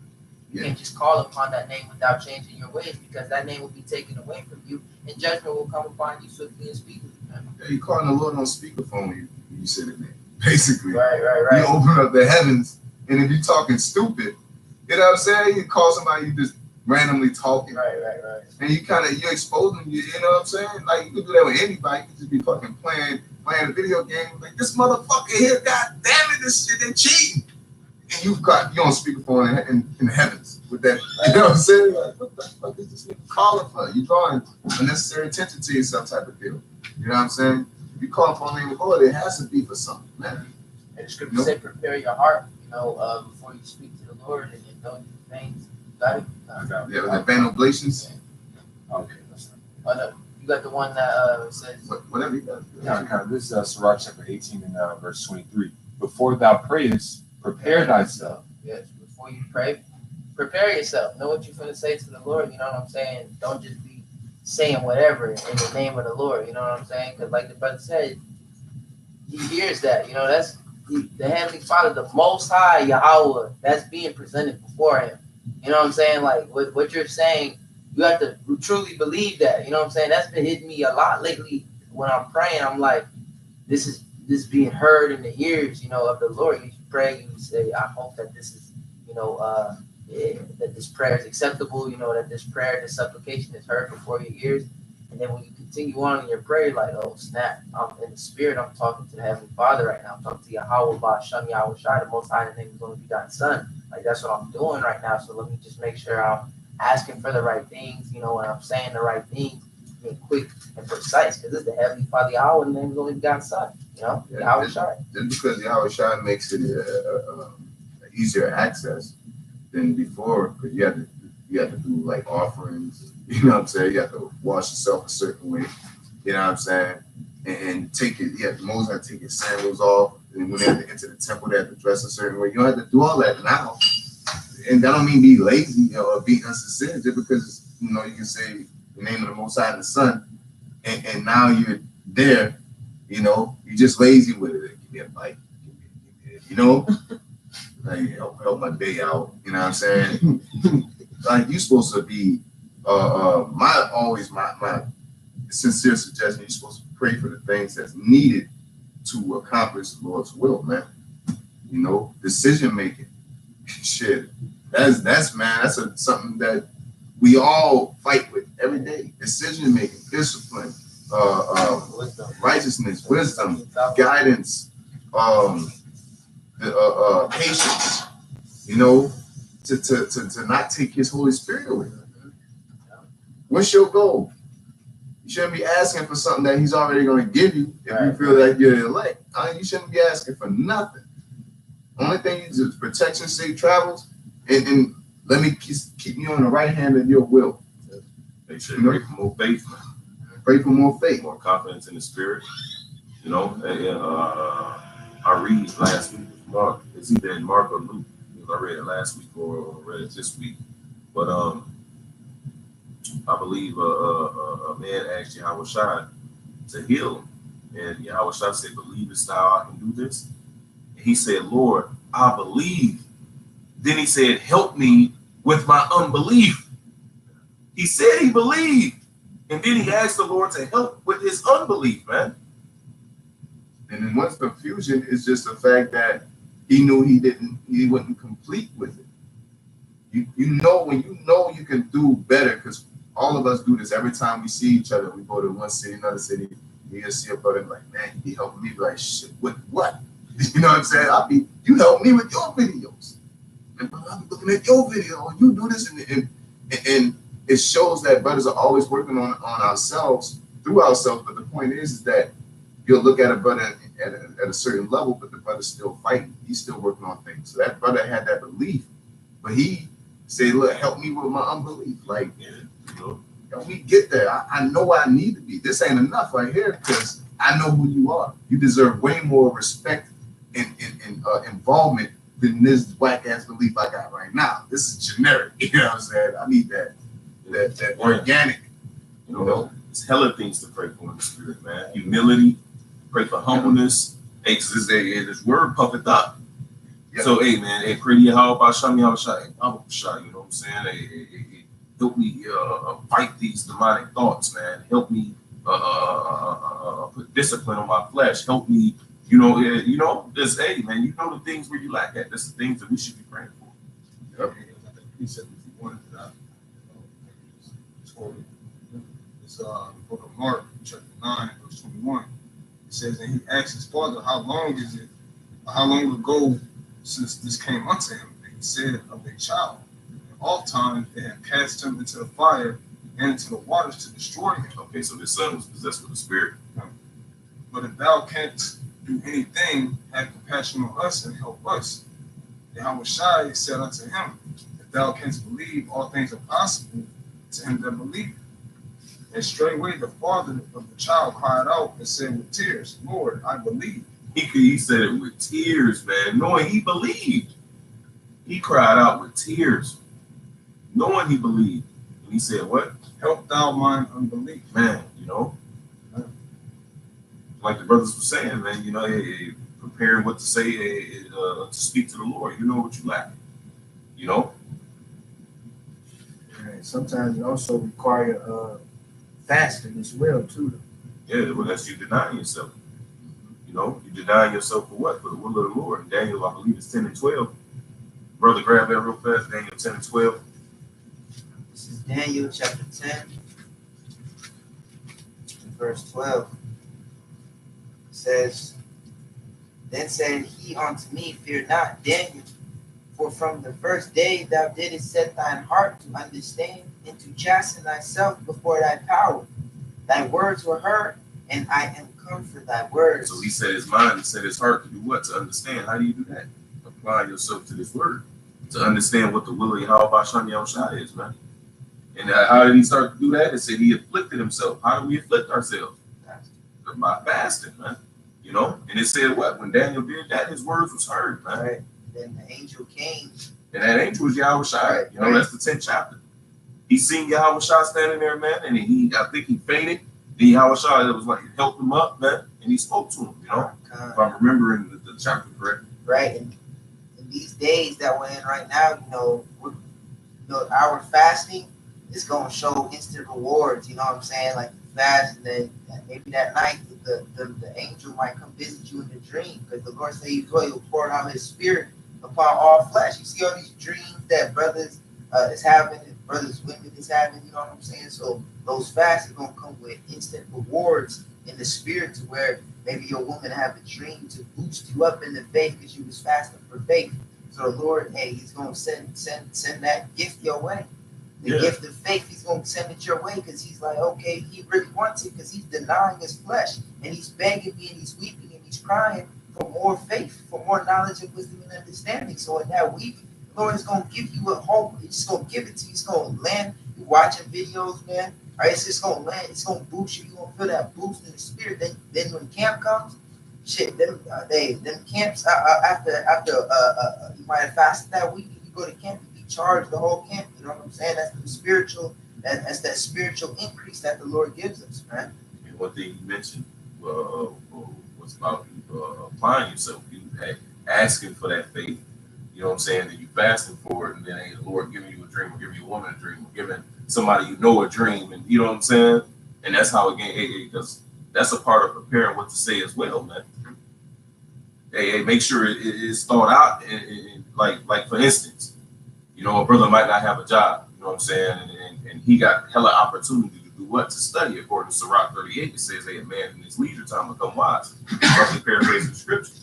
S2: You can't just call upon that name without changing your ways, because that name will be taken away from you and judgment will come upon you swiftly and speedily, man.
S1: Yeah, you calling the Lord on speakerphone when you say the name. Basically.
S2: Right.
S1: You open up the heavens, and if you're talking stupid, you know what I'm saying? You call somebody, you just randomly talking.
S2: Right.
S1: And you're exposing, you know what I'm saying? Like, you can do that with anybody. You can just be fucking playing a video game. Like, this motherfucker here, god damn it, this shit, they're cheating. And you on speakerphone in the heavens with that. You know what I'm saying? Like, what the fuck is this nigga calling for? You're drawing unnecessary attention to yourself type of deal. You know what I'm saying? If you call upon the name of the Lord, it has to be for something, man.
S2: And the scripture say, prepare your heart, you know, before you speak to the Lord and don't do things. You got it?
S1: Yeah, with the Van Oblations.
S3: Okay, that's
S2: Oh, no. You got the one that says,
S1: whatever you got.
S3: Yeah, this is Sirach chapter 18 and verse 23. Before thou prayest, prepare thyself.
S2: Yes, before you pray, prepare yourself. Know what you're going to say to the Lord. You know what I'm saying? Don't just be saying whatever in the name of the Lord. You know what I'm saying? Because like the brother said, he hears that. You know, that's the Heavenly Father, the Most High Yahweh, that's being presented before him. You know what I'm saying? Like what you're saying, you have to truly believe that. You know what I'm saying? That's been hitting me a lot lately when I'm praying. I'm like, this is being heard in the ears, you know, of the Lord. You pray, you say, I hope that this is, you know, that this prayer is acceptable, you know, that this prayer, this supplication is heard before your ears. And then when you continue on in your prayer, like, oh, snap, I'm in the spirit, I'm talking to the Heavenly Father right now. I'm talking to Yahweh, Ba'ashem, Yahweh Shai, the Most High, the name of the only begotten Son. Like, that's what I'm doing right now. So let me just make sure I'm asking for the right things, you know, and I'm saying the right things, being quick and precise, because it's the Heavenly Father, Yahweh, the name of the only begotten Son. Yeah,
S1: Yeah,
S2: Yahushua.
S1: just because Yahushua makes it easier access than before, because you had to do like offerings. You know what I'm saying? You have to wash yourself a certain way. You know what I'm saying? And take it. Yeah, Moses had to take his sandals off, and when they had to enter the temple, they had to dress a certain way. You don't have to do all that now. And that don't mean be lazy or be insincere just because you can say the name of the Most High and the Son, and now you're there. You're just lazy with it. Give me a bite. Like help my day out. You know what I'm saying? Like you're supposed to be. My sincere suggestion: you're supposed to pray for the things that's needed to accomplish the Lord's will, man. Decision making. Shit. That's something that we all fight with every day. Decision making, discipline, righteousness, wisdom, guidance, patience. To not take His Holy Spirit away. What's your goal? You shouldn't be asking for something that He's already going to give you if you feel like you're elect. You shouldn't be asking for nothing. Only thing is protection, safe travels, and let me keep you on the right hand of your will.
S6: They should pray for more faith.
S1: Pray for more faith.
S6: More confidence in the Spirit. I read last week with Mark. It's either in Mark or Luke. I read it last week or read it this week. But I believe a man asked Yahushua to heal him. And Yahushua said, "Believest thou I can do this?" And he said, "Lord, I believe." Then he said, "Help me with my unbelief." He said he believed. And then he asked the Lord to help with his unbelief, man.
S1: And then what's confusion is just the fact that he knew he wasn't complete with it. When you can do better, because all of us do this every time we see each other. We go to one city, another city, you just see a brother like, man, he helping me. Like, shit, with what? You know what I'm saying? You help me with your videos. And I'm looking at your video, and you do this, and it shows that brothers are always working on ourselves, through ourselves. But the point is that you'll look at a brother at a certain level, but the brother's still fighting. He's still working on things. So that brother had that belief, but he said, "Look, help me with my unbelief. Like, help me get there. I know where I need to be. This ain't enough right here because I know who you are. You deserve way more respect and involvement than this whack ass belief I got right now. This is generic. You know what I'm saying? I need that organic.
S6: It's hella things to pray for in the Spirit, man. Humility, pray for humbleness. This word puffeth up. Yeah. So, hey, man, pray to Yahweh Shem Yahushua. You know what I'm saying? Help me fight these demonic thoughts, man. Help me put discipline on my flesh. Help me, just, hey, man, the things where you lack at. That's the things that we should be praying for.
S4: Yep. He said if you wanted to it's the book of Mark, chapter 9, verse 21. It says, and he asked his father, how long ago since this came unto him? And he said, of a child. And oft times they had cast him into the fire and into the waters to destroy him.
S6: Okay, so this son was possessed with the Spirit.
S4: But if thou canst do anything, have compassion on us and help us. And Yahushua said unto him, if thou canst believe, all things are possible to him that believeth. And straightway the father of the child cried out and said with tears, Lord, I believe.
S6: He said it with tears, man, knowing he believed. He cried out with tears, knowing he believed. And he said, what?
S4: Help thou mine unbelief.
S6: Man, like the brothers were saying, man, preparing what to say to speak to the Lord. You know what you lack.
S5: And sometimes it also require fasting as well, too.
S6: Yeah, well, that's you denying yourself. You denying yourself for what? For the will of the Lord. Daniel, I believe it's 10 and 12. Brother, grab that real fast. Daniel 10 and 12.
S2: This is Daniel chapter 10, verse 12. It says, then said he unto me, fear not, Daniel, for from the first day thou didst set thine heart to understand and to chasten thyself before thy power. Thy words were heard, and I am come for thy words.
S6: So he set his mind, he set his heart to do what? To understand. How do you do that? Apply yourself to this word. To understand what the will of Yahweh Basham Yahushua is, man. And how did he start to do that? It said he afflicted himself. How do we afflict ourselves? By fasting, man. You know? And it said what? When Daniel did that, his words was heard, man.
S2: Right. Then the angel came.
S6: And that angel was Yahushua. You know, that's the 10th chapter. He seen Yahushua standing there, man, and I think he fainted. Then Yahushua, it was like, helped him up, man, and he spoke to him, you know? If I'm remembering the chapter correctly.
S2: Right. And in these days that we're in right now, our fasting is going to show instant rewards, you know what I'm saying? Like fast, and then maybe that night the angel might come visit you in a dream, because the Lord said He will pour out His Spirit upon all flesh. You see all these dreams that brothers is having, and brothers, women is having, you know what I'm saying? So those fasts are going to come with instant rewards in the spirit, to where maybe your woman have a dream to boost you up in the faith because you was fasting for faith. So the Lord, hey, He's going to send that gift your way. The gift of faith, He's going to send it your way, because He's like, okay, He really wants it, because He's denying His flesh, and He's begging me, and He's weeping, and He's crying for more faith, for more knowledge and wisdom and understanding. So in that week, the Lord is going to give you a hope. He's just going to give it to you. It's going to land. You watching videos, man. All right, it's just going to land. It's going to boost you. You're going to feel that boost in the spirit. Then when camp comes, shit, them camps, after you might have fasted that week, and you go to camp, you be charged the whole camp. You know what I'm saying? That's the spiritual, that's that spiritual increase that the Lord gives us, man.
S6: And one thing you mentioned was about applying yourself. You asking for that faith. You know what I'm saying? That you fasting for it, and then, hey, the Lord giving you a dream, or giving you a woman a dream, or giving somebody you know a dream, and you know what I'm saying? And that's how, again, because that's a part of preparing what to say as well, man. Hey, make sure it is thought out. And like for instance, you know, a brother might not have a job, you know what I'm saying? And he got hella opportunity to do what? To study. According to Sirach 38, it says, hey, a man in his leisure time become wise. Roughly paraphrasing the scripture.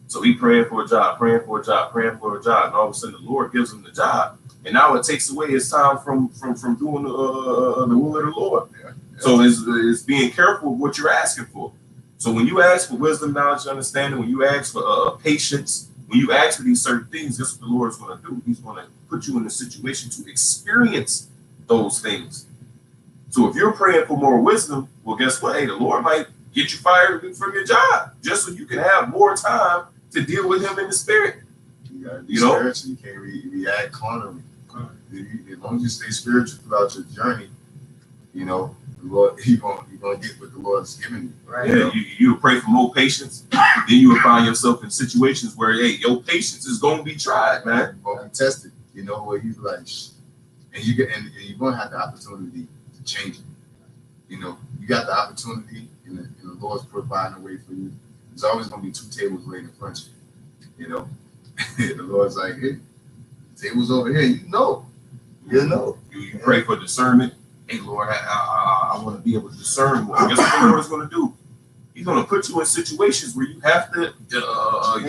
S6: So he praying for a job, and all of a sudden the Lord gives him the job. And now it takes away his time from doing the will of the Lord. Yeah. So it's being careful of what you're asking for. So when you ask for wisdom, knowledge, understanding, when you ask for patience, when you ask for these certain things, that's what the Lord is going to do. He's going to put you in a situation to experience those things. So if you're praying for more wisdom, well, guess what? Hey, the Lord might get you fired from your job just so you can have more time to deal with Him in the spirit.
S4: You gotta be spiritual. You can't react carnally. As long as you stay spiritual throughout your journey, you know, the Lord, you're gonna get what the Lord's giving you.
S2: Right.
S6: Yeah, you pray for more patience, then you will find yourself in situations where, hey, your patience is gonna be tried, man.
S4: You're gonna be tested. You know, where you like, and you're gonna have the opportunity to change it. You know, you got the opportunity, and the Lord's providing a way for you. There's always gonna be two tables laid in front of you. You know, the Lord's like, hey, the table's over here. You know.
S6: You pray for discernment. Hey, Lord, I want to be able to discern more. Guess what the Lord is going to do? He's going to put you in situations where you have to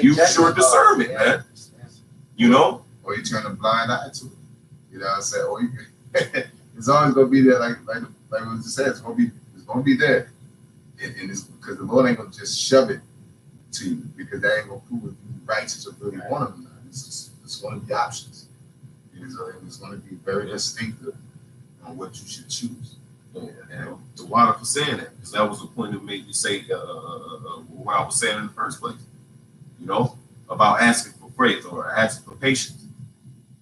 S6: use your discernment, man. You know? Or
S4: you turn a blind eye to it. You know what I'm saying? Or it's always going to be there, like we just said. It's going to be there. And it's because the Lord ain't going to just shove it to you, because that ain't going to prove if you righteous or really want them or not. It's going to be options. It's going to be very distinctive on what you should choose.
S6: And the water for saying that, because that was the point that made me say what I was saying in the first place. You know, about asking for faith or asking for patience.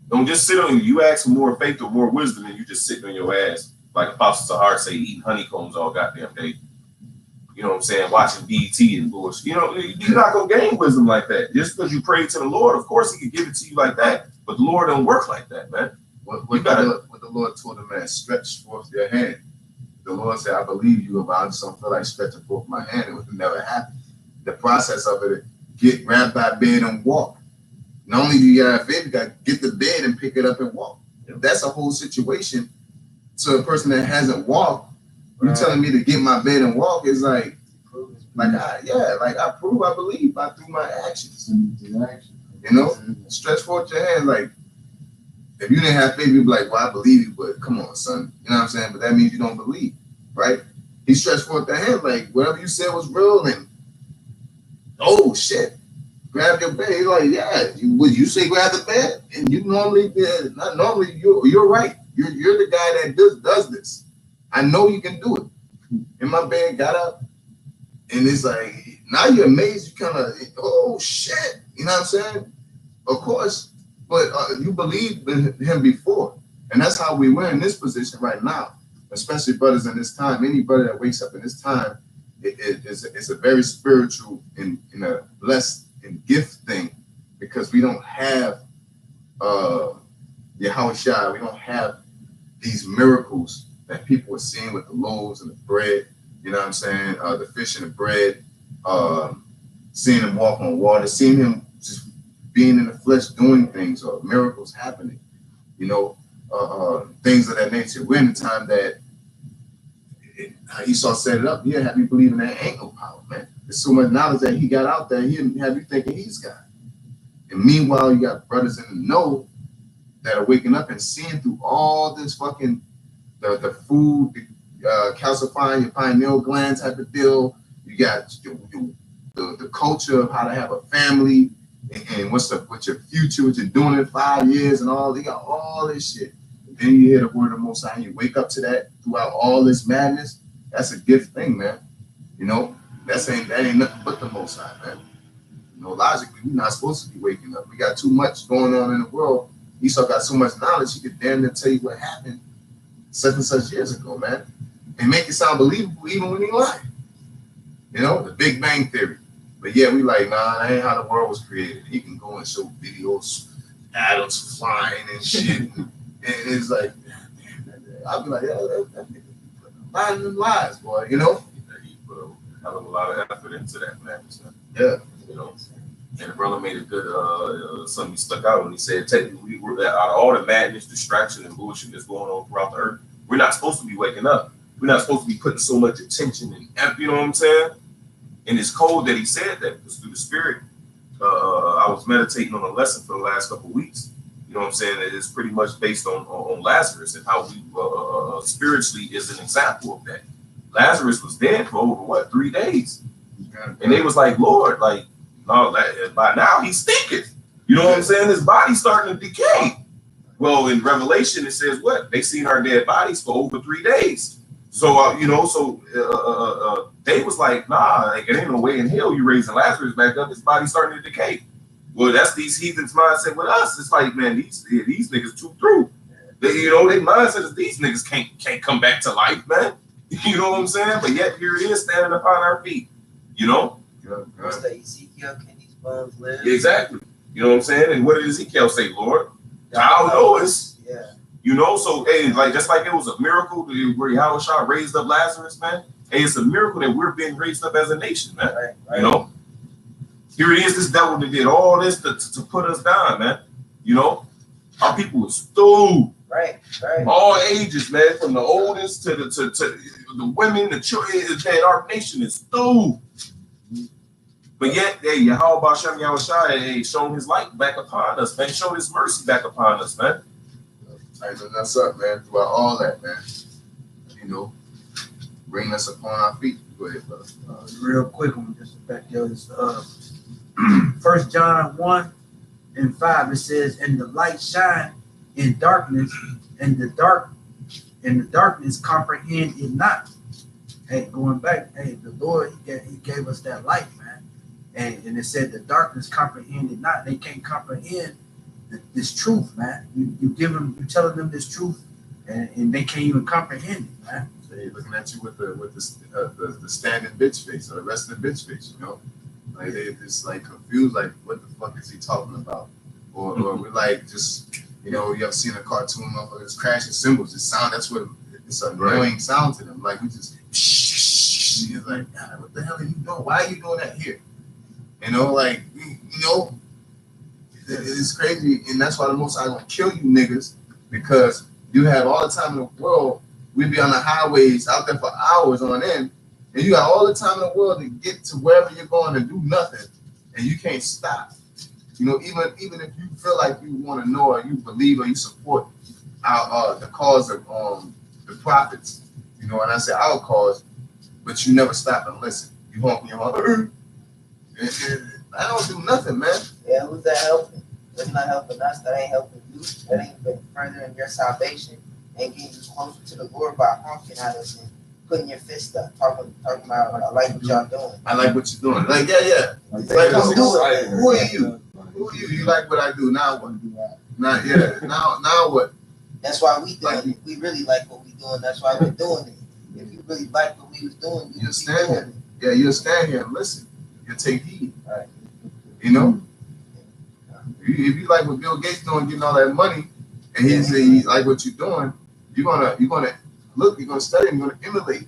S6: Don't just sit on you ask for more faith or more wisdom, and you just sitting on your ass like Apostle Sahar say, eating honeycombs all goddamn day. You know what I'm saying? Watching BET and bullshit. You know, you're not gonna gain wisdom like that. Just because you pray to the Lord, of course He can give it to you like that. But the Lord don't work like that, man.
S4: What the Lord told the man, stretch forth your hand. The Lord said, I believe you, but I just don't feel like stretching forth my hand. It would never happen. The process of it, grab that bed and walk. Not only do you have faith, you got to get the bed and pick it up and walk. If that's a whole situation to a person that hasn't walked, you telling me to get my bed and walk is like I prove, I believe through my actions. You know, stretch forth your hand. Like, if you didn't have faith, you'd be like, well, I believe you, but come on, son. You know what I'm saying? But that means you don't believe, right?
S1: He stretched forth the hand like whatever you said was real, and oh shit, grab your bed. He's like, yeah, you say grab the bed, and you normally not normally you're right. You're the guy that does this. I know you can do it. And my bed got up, and it's like now you're amazed. You kind of oh shit, you know what I'm saying? Of course, but you believed in him before, and that's how we were in this position right now. Especially brothers in this time. Anybody that wakes up in this time, it's a very spiritual and a blessed and gift thing, because we don't have Yahushua. We don't have these miracles that people are seeing with the loaves and the bread. You know what I'm saying? The fish and the bread. Seeing him walk on water. Seeing him just being in the flesh doing things, or miracles happening. You know, things of that nature. We're in the time that Esau set it up. Yeah, have you believing that ain't no power, man. There's so much knowledge that he got out there, he have you thinking he's God. And meanwhile, you got brothers in the know that are waking up and seeing through all this fucking the food, calcifying your pineal gland type of deal. You got the culture of how to have a family and what's your future, what you're doing in 5 years, and all. They got all this shit. And then you hear the word of the Most High, and you wake up to that throughout all this madness. That's a gift thing, man. You know, that ain't nothing but the Most High, man. You know, logically, we're not supposed to be waking up. We got too much going on in the world. Esau got so much knowledge, he could damn near tell you what happened such and such years ago, man, and make it sound believable even when he lied. You know, the Big Bang Theory. But yeah, we like, nah, that ain't how the world was created. He can go and show videos, atoms flying and shit, and it's like, I'll be like, yeah, that nigga lying them lies, boy, you know?
S6: He put a lot of effort into that madness, man.
S1: Yeah.
S6: You know, and the brother made a good, something stuck out when he said, technically, we're out of all the madness, distraction, and bullshit that's going on throughout the earth, we're not supposed to be waking up. We're not supposed to be putting so much attention and effort, you know what I'm saying? And it's cold that he said that, because through the spirit, I was meditating on a lesson for the last couple of weeks. You know what I'm saying? It's pretty much based on Lazarus and how we spiritually is an example of that. Lazarus was dead for over 3 days, and they was like, Lord, like, no, by now he stinketh. You know what I'm saying? His body's starting to decay. Well, in Revelation it says what? They seen our dead bodies for over 3 days. So you know, they was like, nah, like, it ain't no way in hell you raising Lazarus back up. His body's starting to decay. Well, that's these heathens' mindset with us. It's like, man, these niggas too through. They, you know, their mindset is these niggas can't come back to life, man. You know what I'm saying? But yet here it is standing upon our feet. You know?
S2: What's the Ezekiel? Can these bones live?
S6: Exactly. You know what I'm saying? And what did Ezekiel say, Lord? Thou knowest.
S2: Yeah.
S6: You know, so hey, like just like it was a miracle where Yahushua raised up Lazarus, man. Hey, it's a miracle that we're being raised up as a nation, man.
S2: Right.
S6: You know? Here it is, this devil that did all this to put us down, man. You know? Our people was stupid.
S2: Right.
S6: All ages, man, from the oldest to the women, the children, man, our nation is stupid. But yet, hey, Yahweh B'Shem Yahushua, hey, shown his light back upon us, man. Showed his mercy back upon us, man.
S1: Tightening us up, man, throughout all that, man. You know, bring us upon our feet. Go ahead, brother.
S5: Real quick one, just to back there is 1 John 1:5. It says, "And the light shine in darkness, and the darkness comprehend it not." Hey, going back, hey, the Lord, he gave us that light, man, and it said the darkness comprehend it not. They can't comprehend this truth, man. You telling them this truth, and they can't even comprehend it, man.
S1: So they're looking at you with the standing bitch face or the resting bitch face, you know. Like they just like confused, like what the fuck is he talking about? Or we're like just, you know, you ever seen a cartoon of it's crashing cymbals? It sound, that's what it's an annoying sound to them. Like we just it's like, God, what the hell are you doing? Why are you doing that here? You know, like you know, it's crazy, and that's why the Most High gonna kill you niggas, because you have all the time in the world. We be on the highways out there for hours on end. And you got all the time in the world to get to wherever you're going to do nothing, and you can't stop. You know, even if you feel like you want to know, or you believe, or you support the cause of the prophets, you know, and I say our cause, but you never stop and listen. You honk your horn. I don't do nothing, man.
S2: Yeah, who's that helping? That's not helping us. That ain't helping you. That ain't been furthering your salvation and getting you closer to the Lord by honking at us and putting your fist up, talking about I like what y'all doing.
S1: I like what you're doing. Like, yeah.
S3: Like,
S1: Like,
S3: that's
S1: who are
S3: exciting.
S1: you? Who are you? You like what I do. Now what? Now what?
S2: That's why we doing it. We really like what we doing. That's why we're doing it. If you really like what we was doing, you would be doing it.
S1: Yeah, you'll stand here and listen. You'll take heed.
S2: Right.
S1: You know? If you like what Bill Gates doing, getting all that money, and he say he like what you're doing, you're gonna look, you're gonna study, and you're gonna emulate.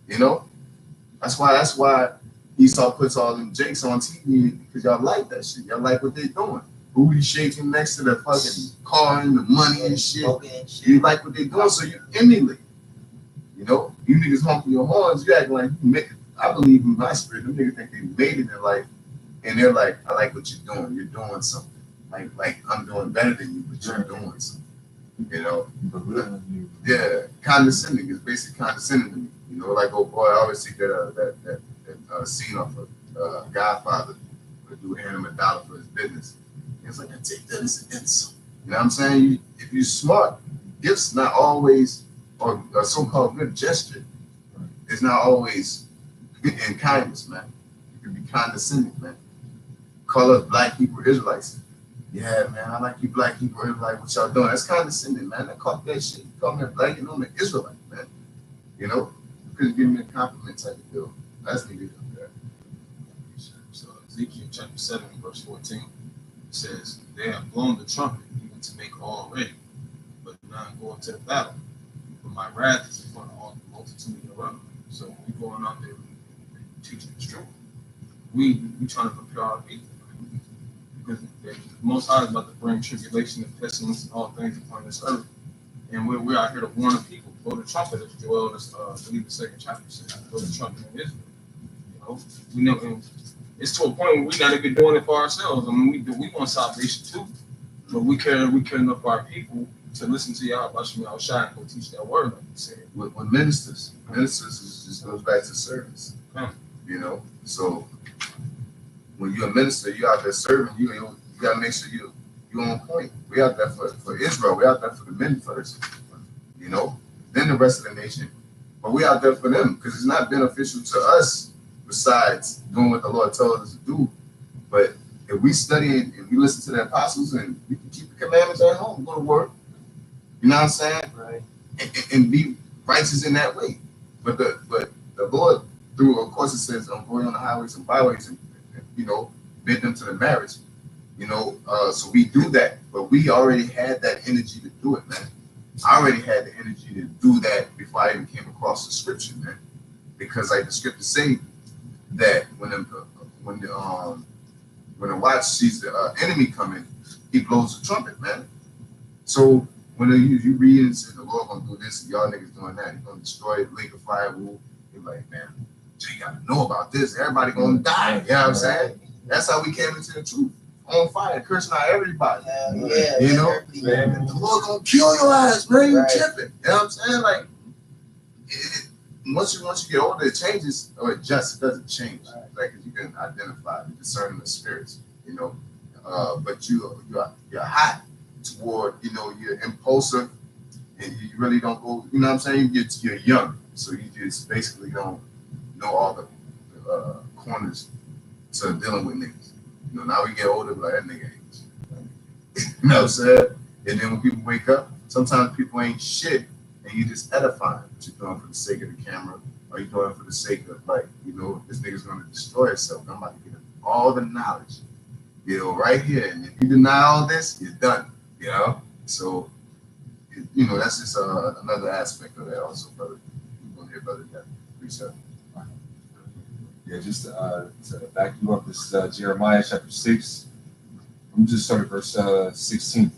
S1: You know? That's why Esau puts all them jakes on TV, because y'all like that shit. Y'all like what they're doing. Booty shaking next to the fucking car and the money and shit. You like what they're doing, so you emulate. You know? You niggas honking your horns, you acting like you make it. I believe in my spirit, them niggas think they made it in life, and they're like, I like what you're doing. You're doing something. Like I'm doing better than you, but you're doing something. You know? Yeah, condescending is basically condescending to me. You know, like, oh boy, I always see that scene off of Godfather, where dude hand him $1 for his business. It's like, I take that as an insult. You know what I'm saying? If you're smart, gifts not always, or a so-called good gesture, it's not always in kindness, man. You can be condescending, man. Call us black Hebrew Israelites. Yeah, man, I like you black Hebrew Israelites. What y'all doing? That's condescending, man. I call that shit. You call me a black, you know, I'm an Israelite, man. You know? You could give me a compliment type of deal. That's needed up there.
S6: So Ezekiel chapter 7, verse 14 says, they have blown the trumpet even to make all ready, but none go into the battle. But my wrath is upon all the multitude thereof. So when we going out there teaching the truth, we trying to prepare our people. Because the Most High is about to bring tribulation and pestilence and all things upon this earth. And we're out here to warn the people. Blow the trumpet, as Joel, I believe the second chapter said, blow the trumpet in Israel. You know, we know, and it's to a point where we not even doing it for ourselves. I mean, we want salvation too, but we care enough for our people to listen to y'all, watch me outside, and go teach that word, like you said.
S1: With ministers just goes back to service. You know, so when you're a minister, you out there serving, you gotta make sure you're on point. We out there for Israel, we out there for the men first, you know, then the rest of the nation. But we out there for them, because it's not beneficial to us besides doing what the Lord told us to do. But if we study and if we listen to the apostles and we can keep the commandments at home, go to work, you know what I'm saying?
S2: Right.
S1: And be righteous in that way. But the Lord, through, of course, it says, I'm going on the highways and byways and you know, bid them to the marriage. You know, so we do that. But we already had that energy to do it, man. I already had the energy to do that before I even came across the scripture, man. Because like the scriptures say that when the watch sees the enemy coming, he blows the trumpet, man. So when you read and say the Lord gonna do this and y'all niggas doing that, he's gonna destroy the lake of fire, you're like, man, you gotta know about this. Everybody gonna die. You know what I'm saying? That's how we came into the truth. On fire, cursing out everybody.
S2: Yeah,
S1: you know, man, the Lord gonna kill your ass, man. You tripping. You know what I'm saying? Like, once you get older, it changes, or it doesn't change. Like, you can identify, discern the spirits, you know. But you're hot toward, you know, you're impulsive, and you really don't go, you know what I'm saying? You're young, so you just basically don't know all the corners to dealing with niggas. You know, now we get older, like, that nigga ain't shit. You know what I'm saying? And then when people wake up, sometimes people ain't shit, and you just edify them. But you're doing it for the sake of the camera, or you're doing it for the sake of, like, you know, this nigga's gonna destroy himself. I'm about to get all the knowledge, you know, right here. And if you deny all this, you're done, you know? So, you know, that's just another aspect of that also, brother. You're gonna hear brother that. Appreciate it.
S3: Yeah, just to back you up, this is Jeremiah chapter 6. I'm just starting verse 16.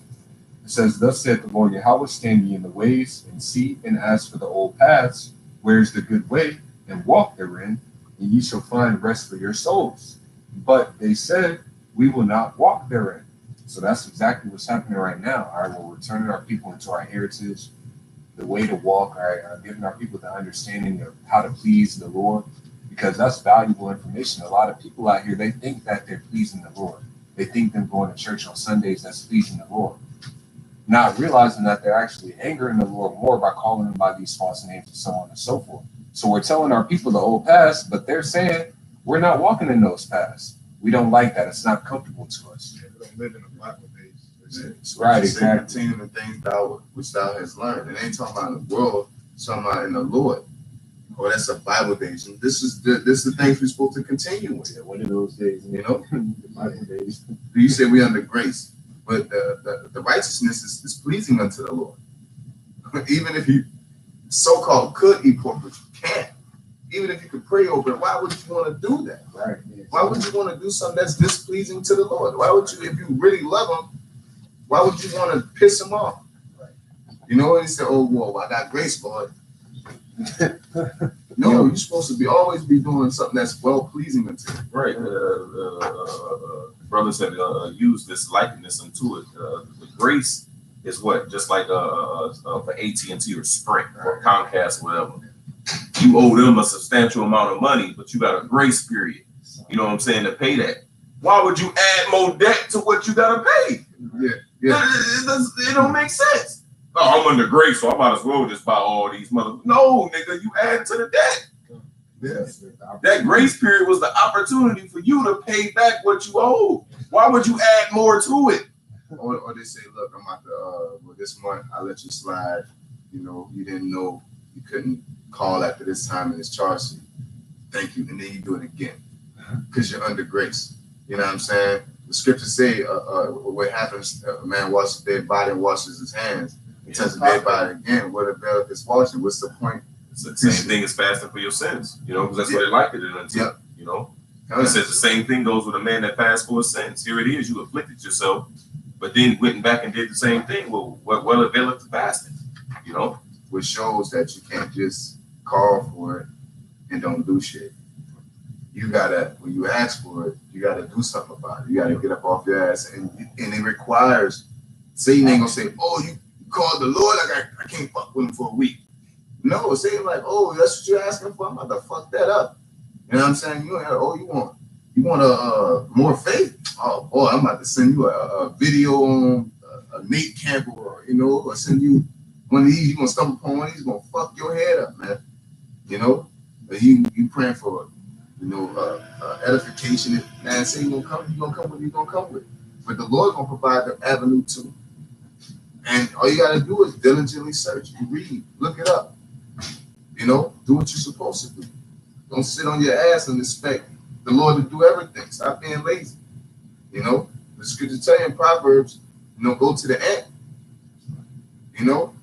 S3: It says, thus saith the Lord Yahweh, stand ye in the ways, and see, and ask for the old paths, where is the good way, and walk therein, and ye shall find rest for your souls. But they said, we will not walk therein. So that's exactly what's happening right now. All right, we're returning our people into our heritage. the way to walk, right? Giving our people the understanding of how to please the Lord, because that's valuable information. A lot of people out here, they think that they're pleasing the Lord. They think them going to church on Sundays, that's pleasing the Lord. Not realizing that they're actually angering the Lord more by calling him by these false names and so on and so forth. So we're telling our people the old paths, but they're saying we're not walking in those paths. We don't like that. It's not comfortable to us.
S4: We don't live in a Bible days.
S3: Right, exactly.
S1: Continue the things which thou hast learned. It ain't talking about in the world, it's talking about in the Lord. Oh, that's a Bible days. And this is the things we're supposed to continue with.
S3: Yeah, one of those days,
S1: you know,
S3: the Bible days.
S1: You say we under grace, but the righteousness is pleasing unto the Lord. Even if you so-called could eat pork, but you can't. Even if you could pray over it, why would you want to do that?
S3: Right. Yeah.
S1: Why would you want to do something that's displeasing to the Lord? Why would you, if you really love him, why would you want to piss him off? Right. You know, he said, oh, whoa, I got grace, Lord. No, you're supposed to always be doing something that's well-pleasing unto him.
S6: Right. Brothers have used this likeness unto it. The grace is what? Just like for AT&T or Sprint or Comcast or whatever. You owe them a substantial amount of money, but you got a grace period. You know what I'm saying, to pay that. Why would you add more debt to what you gotta pay?
S1: Yeah.
S6: It don't make sense. Oh, I'm under grace, so I might as well just buy all these mother. No, nigga, you add to the debt.
S1: Yes.
S6: That grace period was the opportunity for you to pay back what you owe. Why would you add more to it?
S1: Or they say, look, I'm out this month, I let you slide. You know, you didn't know you couldn't call after this time and it's charged you. Thank you. And then you do it again because you're under grace. You know what I'm saying? The scriptures say what happens, a man washes their body and washes his hands. He touches their body again. What availeth this washing? What's the point?
S6: It's the same thing as fasting for your sins, you know, because that's what they like it until, you know. It says the same thing goes with a man that fasts for his sins. Here it is, you afflicted yourself, but then went back and did the same thing. Well, what availeth the fasting, you know?
S1: Which shows that you can't just call for it and don't do shit. You gotta, when you ask for it, you gotta do something about it. You gotta get up off your ass, and it requires. Satan ain't gonna say, "Oh, you called the Lord, I can't fuck with him for a week." No, Satan like, "Oh, that's what you're asking for. I'm about to fuck that up." You know what I'm saying? You want more faith? Oh boy, I'm about to send you a video on a Nate Campbell, or send you one of these. You gonna stumble upon one of these, gonna fuck your head up, man. You know, but you praying for, edification. Man, say you gonna come with. But the Lord gonna provide the avenue too. And all you gotta do is diligently search. You read, look it up. You know, do what you're supposed to do. Don't sit on your ass and expect the Lord to do everything. Stop being lazy. You know, the scripture tell you in Proverbs, go to the end. You know,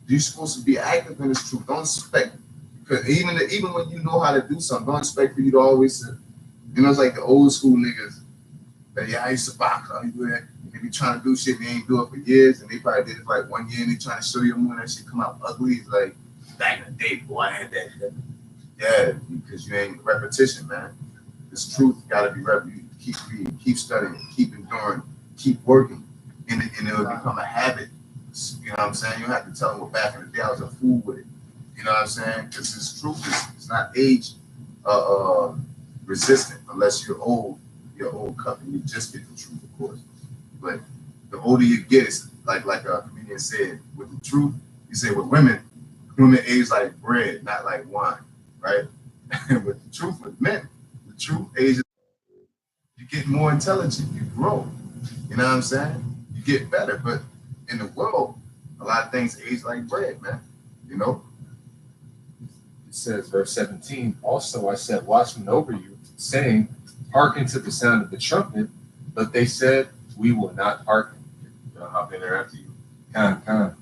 S1: you're supposed to be active in this truth. Don't expect, because even when you know how to do something, don't expect for you to always say, it's like the old school niggas that, I used to box. How you do that? They be trying to do shit, they ain't do it for years, and they probably did it for like 1 year, and they trying to show you when that shit come out ugly. It's like, back in the day, boy, I had that. Yeah, because you ain't repetition, man. This truth got to be repetition. Keep reading, keep studying, keep enduring, keep working, and it'll become a habit. You know what I'm saying? You don't have to tell them, well, back in the day, I was a fool with it. You know what I'm saying? Because this truth is not age resistant unless you're old cup and you just get the truth, of course. But the older you get, it's like a comedian said, with the truth, you say with women age like bread, not like wine, right? With the truth with men, the truth ages, you get more intelligent, you grow. You know what I'm saying? You get better. But in the world, a lot of things age like bread, man. You know?
S3: It says, verse 17, also I set watchmen over you, saying, hearken to the sound of the trumpet, but they said, we will not hearken.
S6: I'll hop in there after you.
S3: Kind.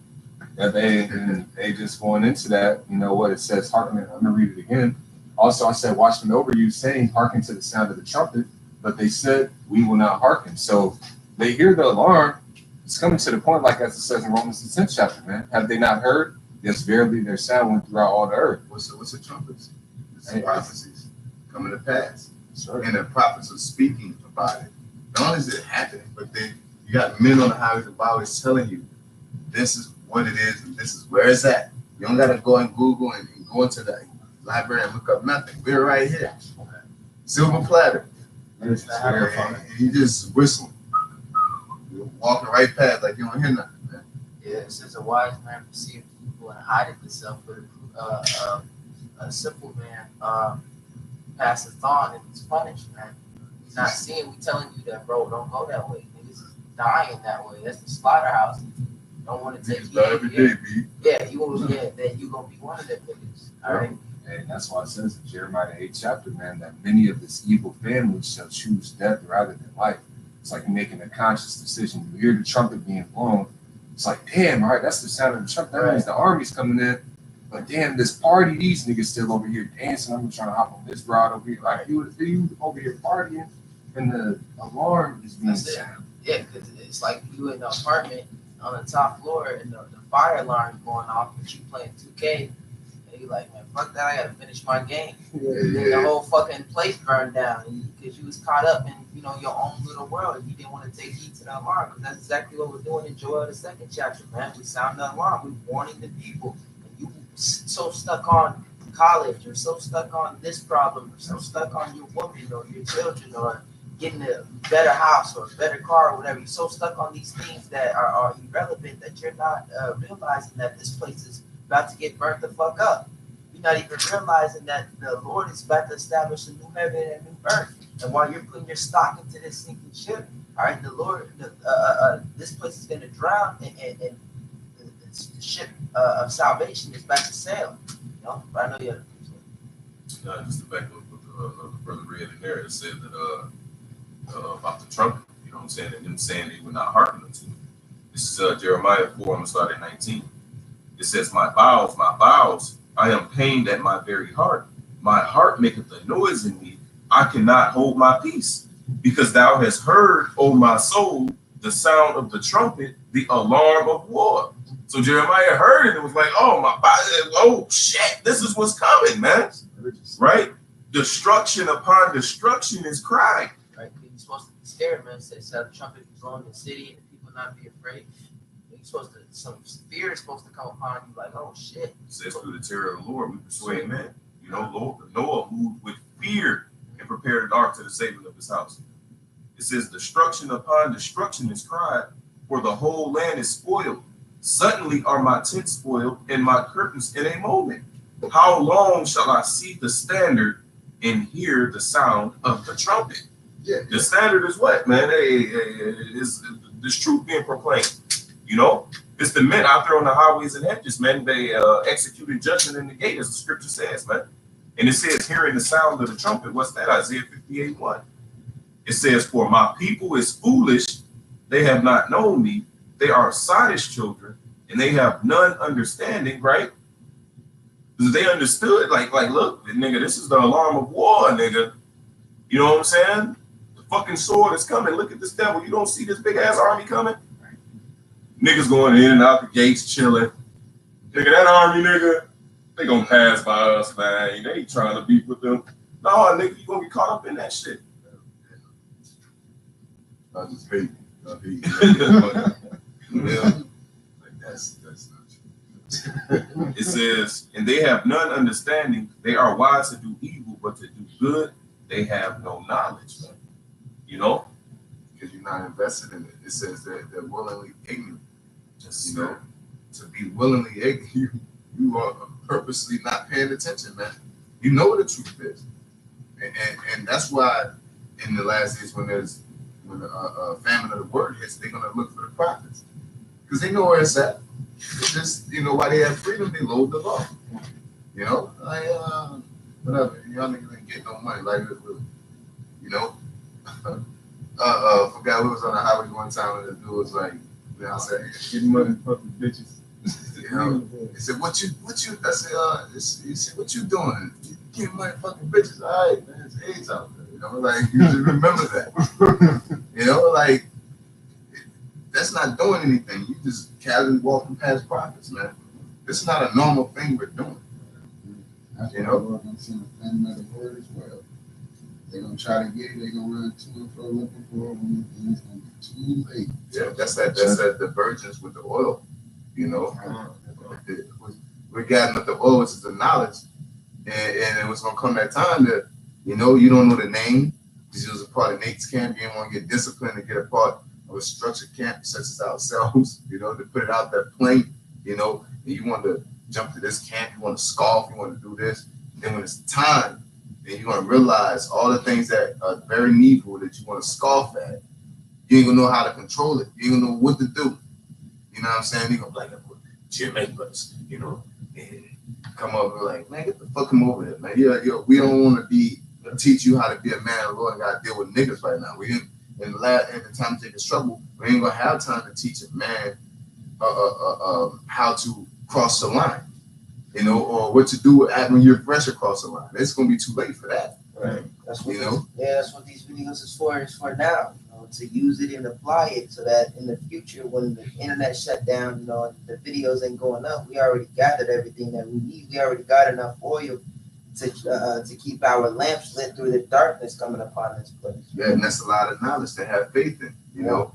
S3: Yeah, they just going into that, what it says, hearken. I'm gonna read it again. Also, I said, watchmen over you, saying, hearken to the sound of the trumpet, but they said, we will not hearken. So they hear the alarm. It's coming to the point, like as it says in Romans the 10th chapter, man. Have they not heard? Yes, verily their sound went throughout all the earth.
S1: What's the trumpets? It's the prophecies coming to pass.
S3: Right.
S1: And the prophets are speaking about it. Not only is it happening, but then you got men on the highways of Bible telling you, this is what it is, and this is where it's at. You don't gotta go and Google and go into the library and look up nothing. We're right here. Silver platter. And you just whistling. You're walking right past like you don't hear nothing, man.
S2: Yeah, it says a wise man perceived evil and hideth himself, but a simple man passeth on and is punished, man. He's not seeing. We telling you that, bro, don't go that way. Niggas is dying that way. That's the slaughterhouse. Don't want to take you
S1: every day, B.
S2: Yeah, you gonna then you gonna be one of them niggas. All right.
S3: And that's why it says in Jeremiah 8th chapter, man, that many of this evil families shall choose death rather than life. It's like making a conscious decision. You hear the trumpet being blown. It's like, damn, all right, that's the sound of the trumpet. That means the army's coming in. But damn, this party, these niggas still over here dancing. I'm trying to hop on this ride over here. Like, you over here partying, and the alarm is being sounded.
S2: Yeah, because it's like you in the apartment on the top floor, and the fire alarm going off, but you playing 2K. You like, man, fuck that, I gotta finish my game. Then the whole fucking place burned down because you was caught up in, you know, your own little world and you didn't want to take heed to the alarm, because that's exactly what we're doing in Joel the 2nd chapter, man. We sound the alarm, we're warning the people. And you so stuck on college, or so stuck on this problem, or so stuck on your woman or your children, or getting a better house or a better car or whatever. You're so stuck on these things that are irrelevant that you're not realizing that this place is about to get burnt the fuck up. You're not even realizing that the Lord is about to establish a new heaven and a new earth. And while you're putting your stock into this sinking ship, all right, the Lord, this place is going to drown, and the ship of salvation is about to sail. You know, but I know you're.
S6: Just to back up what the brother read in there, it said that about the trumpet, you know what I'm saying, and them saying they would not hearken unto it. This is Jeremiah 4, I'm going to start at 19. It says, my bowels, I am pained at my very heart. My heart maketh a noise in me. I cannot hold my peace, because thou hast heard, O my soul, the sound of the trumpet, the alarm of war. So Jeremiah heard it and was like, oh my body, oh shit, this is what's coming, man. Right? Destruction upon destruction is crying.
S2: Right? You're supposed to be scared, man. Say, the trumpet blowing in the city and the people not be afraid. You're supposed to, some fear is supposed to come upon you, like, oh shit.
S6: It says, through the terror of the Lord, we persuade men. You know, Noah moved with fear and prepared an ark to the saving of his house. It says, destruction upon destruction is cried, for the whole land is spoiled. Suddenly are my tents spoiled, and my curtains in a moment. How long shall I see the standard and hear the sound of the trumpet?
S1: Yeah.
S6: The standard is what, man? Is this truth being proclaimed? You know, it's the men out there on the highways and hedges, man. They executed judgment in the gate, as the scripture says, man. And it says, hearing the sound of the trumpet. What's that? Isaiah 58:1. It says, for my people is foolish. They have not known me. They are sottish children, and they have none understanding, right? Because they understood, like, look, nigga, this is the alarm of war, nigga. You know what I'm saying? The fucking sword is coming. Look at this devil. You don't see this big ass army coming? Niggas going in and out the gates, chilling. Nigga, that army, nigga, they gonna pass by us, man. They ain't trying to beef with them. No, nigga, you gonna be caught up in that shit.
S1: I just hate.
S6: Yeah. Like that's not true. It says, and they have none understanding. They are wise to do evil, but to do good, they have no knowledge, man. You know?
S1: Because you're not invested in it. It says that they're willingly ignorant.
S6: Just,
S1: you know, to be willingly ignorant, you are purposely not paying attention, man. You know what the truth is. And that's why in the last days when the famine of the word hits, they're going to look for the prophets. Because they know where it's at. It's just, you know, while they have freedom, they load the law. You know, whatever. Y'all niggas ain't getting no money like this, really. You know? Forgot we was on the highway one time and the dude was like, you know, I said,
S3: Getting motherfucking bitches.
S1: You know, he said, what you, I said, he said, what you doing? You getting motherfucking bitches. All right, man, it's AIDS out there. You know, like, you should remember that. You know, like, that's not doing anything. You just casually walking past prophets, man. This is not a normal thing we're doing.
S4: That's
S1: You
S4: what
S1: know?
S4: we're going to see the famine of the word as well. They're going to try to get it. They're going to run to and fro looking for it, and it's going to be too late.
S1: Yeah, that's that divergence with the oil. You know, we're gathering up the oil, which is the knowledge, and it was gonna come that time that you don't know the name because you was a part of Nate's camp. You didn't want to get disciplined to get a part of a structured camp such as ourselves. To put it out there plain. And you want to jump to this camp, you want to scoff, you want to do this. Then when it's time, then you're gonna realize all the things that are very needful that you want to scoff at. You ain't gonna know how to control it. You ain't gonna know what to do. You know what I'm saying? You're gonna be like, Jim Akers, and come up and be like, man, get the fuck him over here, man. We don't want to teach you how to be a man of the Lord and gotta deal with niggas right now. We didn't in the time to take his trouble, we ain't gonna have time to teach a man how to cross the line, or what to do when you're fresh across the line. It's gonna be too late for that.
S2: Right. That's what that's what these videos is for now. To use it and apply it so that in the future, when the internet shut down, the videos ain't going up. We already gathered everything that we need. We already got enough oil to keep our lamps lit through the darkness coming upon this place.
S1: Yeah, and that's a lot of knowledge to have faith in. To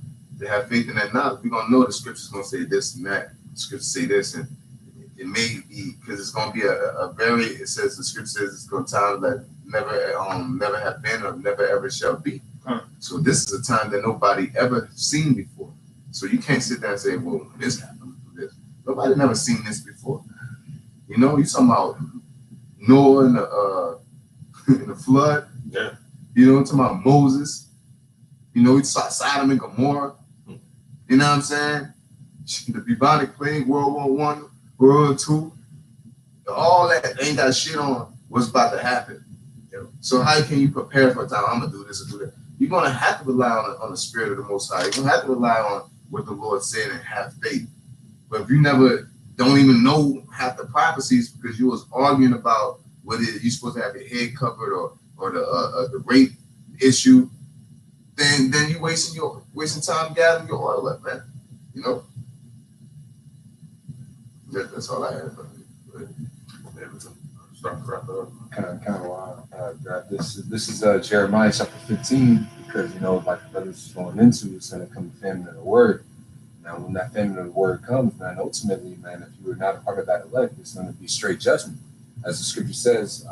S1: have faith in that knowledge. We're gonna know the scripture's gonna say this and that. The scripture say this, and it may be because it's gonna be a very. It says the scripture says it's gonna time that never have been or never ever shall be. So this is a time that nobody ever seen before. So you can't sit there and say, well, this happened, this. Nobody never seen this before. You talking about Noah in the flood.
S6: Yeah.
S1: Talking about Moses. We saw Sodom and Gomorrah. You know what I'm saying? The bubonic plague, World War I, World War II. All that ain't got shit on what's about to happen. So how can you prepare for a time? I'm gonna do this or do that. You're gonna have to rely on the Spirit of the Most High. You're gonna have to rely on what the Lord said and have faith. But if you don't even know half the prophecies because you was arguing about whether you're supposed to have your head covered or the rape issue, then you wasting time gathering your oil up, man. That's all I have.
S6: Start to wrap up.
S3: Kind of wild. This is Jeremiah chapter 15 because like the brothers going into, it's going to come the famine of the word. Now, when that famine of the word comes, man, ultimately, man, if you were not a part of that elect, it's going to be straight judgment, as the scripture says.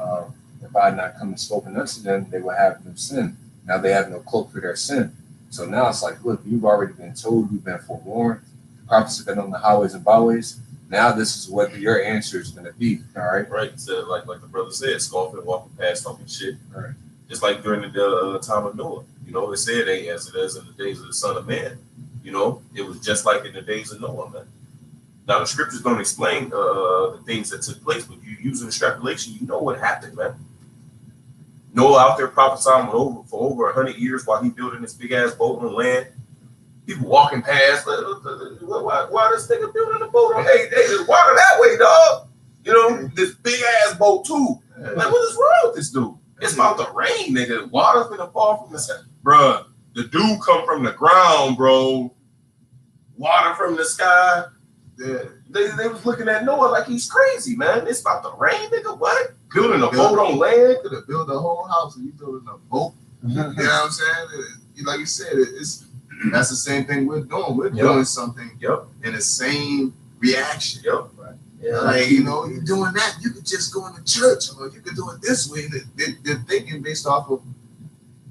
S3: If I had not come and spoken unto them, they will have no sin. Now they have no cloak for their sin. So now it's like, look, you've already been told, you've been forewarned. The prophets have been on the highways and byways. Now this is what your answer is going to be. All right.
S6: Right. So like the brother said, scoffing, walking past, talking shit.
S3: All right.
S6: Just like during the time of Noah. It said they as it is in the days of the Son of Man. It was just like in the days of Noah, man. Now the scriptures don't explain the things that took place, but you use an extrapolation, you know what happened, man. Noah out there prophesying for over 100 years while he building this big ass boat on land. People walking past, why this nigga building a boat on? Hey, there's water that way, dog. This big ass boat too. Like, what is wrong with this dude? It's about to rain, nigga. Water's gonna fall from the sky. Bruh, the dew come from the ground, bro. Water from the sky. They was looking at Noah like he's crazy, man. It's about to rain, nigga. What? Building a boat on land?
S1: Could have built a whole house and you building a boat. You know what I'm saying? Like you said, that's the same thing we're doing. We're doing something in the same reaction.
S6: Right.
S1: Yeah. Like, you're doing that, you could just go into church, or you could do it this way. They're thinking based off of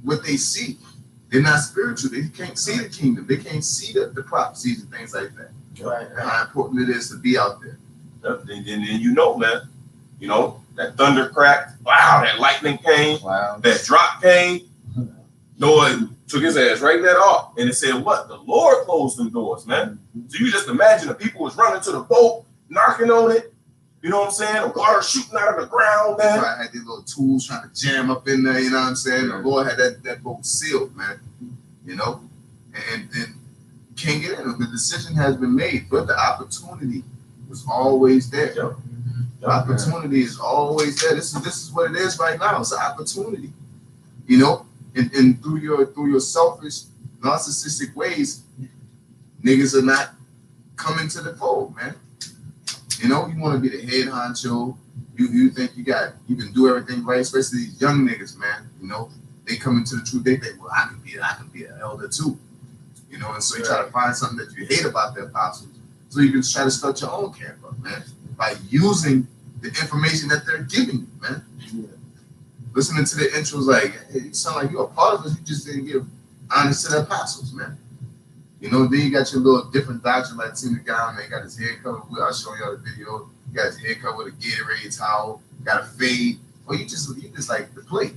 S1: what they see. They're not spiritual. They can't see the kingdom. They can't see the prophecies and things like that.
S2: Right.
S1: And how important it is to be out there.
S6: And man, that thunder cracked. Wow, that lightning came.
S3: Wow.
S6: That drop came. Noah took his ass right in that ark. And it said what? The Lord closed them doors, man. So you just imagine the people was running to the boat, knocking on it. You know what I'm saying? The water shooting out of the ground, man.
S1: I had these little tools trying to jam up in there, you know what I'm saying? The Lord had that boat sealed, man. And can't get in. The decision has been made, but the opportunity was always there. The opportunity is always there. This is what it is right now. It's an opportunity. And through your selfish, narcissistic ways, niggas are not coming to the fold, man. You want to be the head honcho. You think you can do everything right, especially these young niggas, man. They come into the truth. They think, well, I can be an elder too. And so you try to find something that you hate about the apostles, so you can try to start your own camp up, man, by using the information that they're giving you, man.
S5: Yeah.
S1: Listening to the intros, like, hey, you sound like you're a part of us. You just didn't give honest to the apostles, man. You know, then you got your little different doctrine, like Tim the guy, man, got his head covered with, I'll show y'all the video. He got his head covered with a Gatorade towel, got a fade. Or you just like the plate.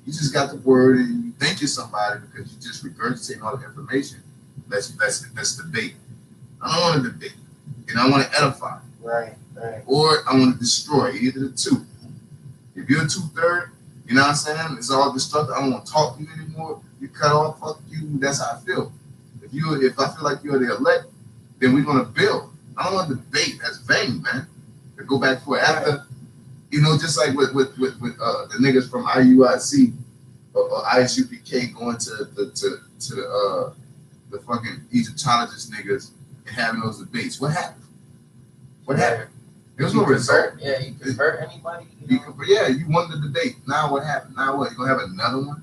S1: You just got the word and you think you're somebody because you just regurgitating all the information. Let's debate. I don't want to debate. You know, I want to edify.
S2: Right.
S1: Or I want to destroy. Either the two. If you're a 2/3, you know what I'm saying? It's all destructive. I don't want to talk to you anymore. You cut off, fuck you. That's how I feel. If I feel like you're the elect, then we're gonna build. I don't want to debate. That's vain, man. To go back for after, you know, just like with the niggas from IUIC or ISUPK going to the fucking Egyptologist niggas and having those debates. What happened? What happened? There was no result.
S2: Yeah, you convert anybody.
S1: You won the debate. Now what happened? Now what? You gonna have another one?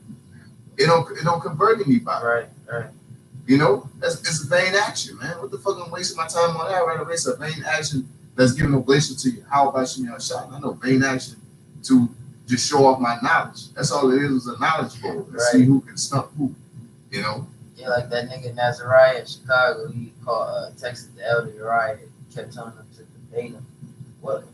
S1: It don't convert anybody.
S2: Right.
S1: You know, it's a vain action, man. What the fuck I'm wasting my time on that? I'd rather waste a vain action that's giving oblation to you. How about you shot? I know vain action to just show off my knowledge. That's all it is a knowledge bowl. Let's see who can stump who. You know?
S2: Yeah, like that nigga Nazariah in Chicago, he texted the elder Uriah, kept telling him to debate him. What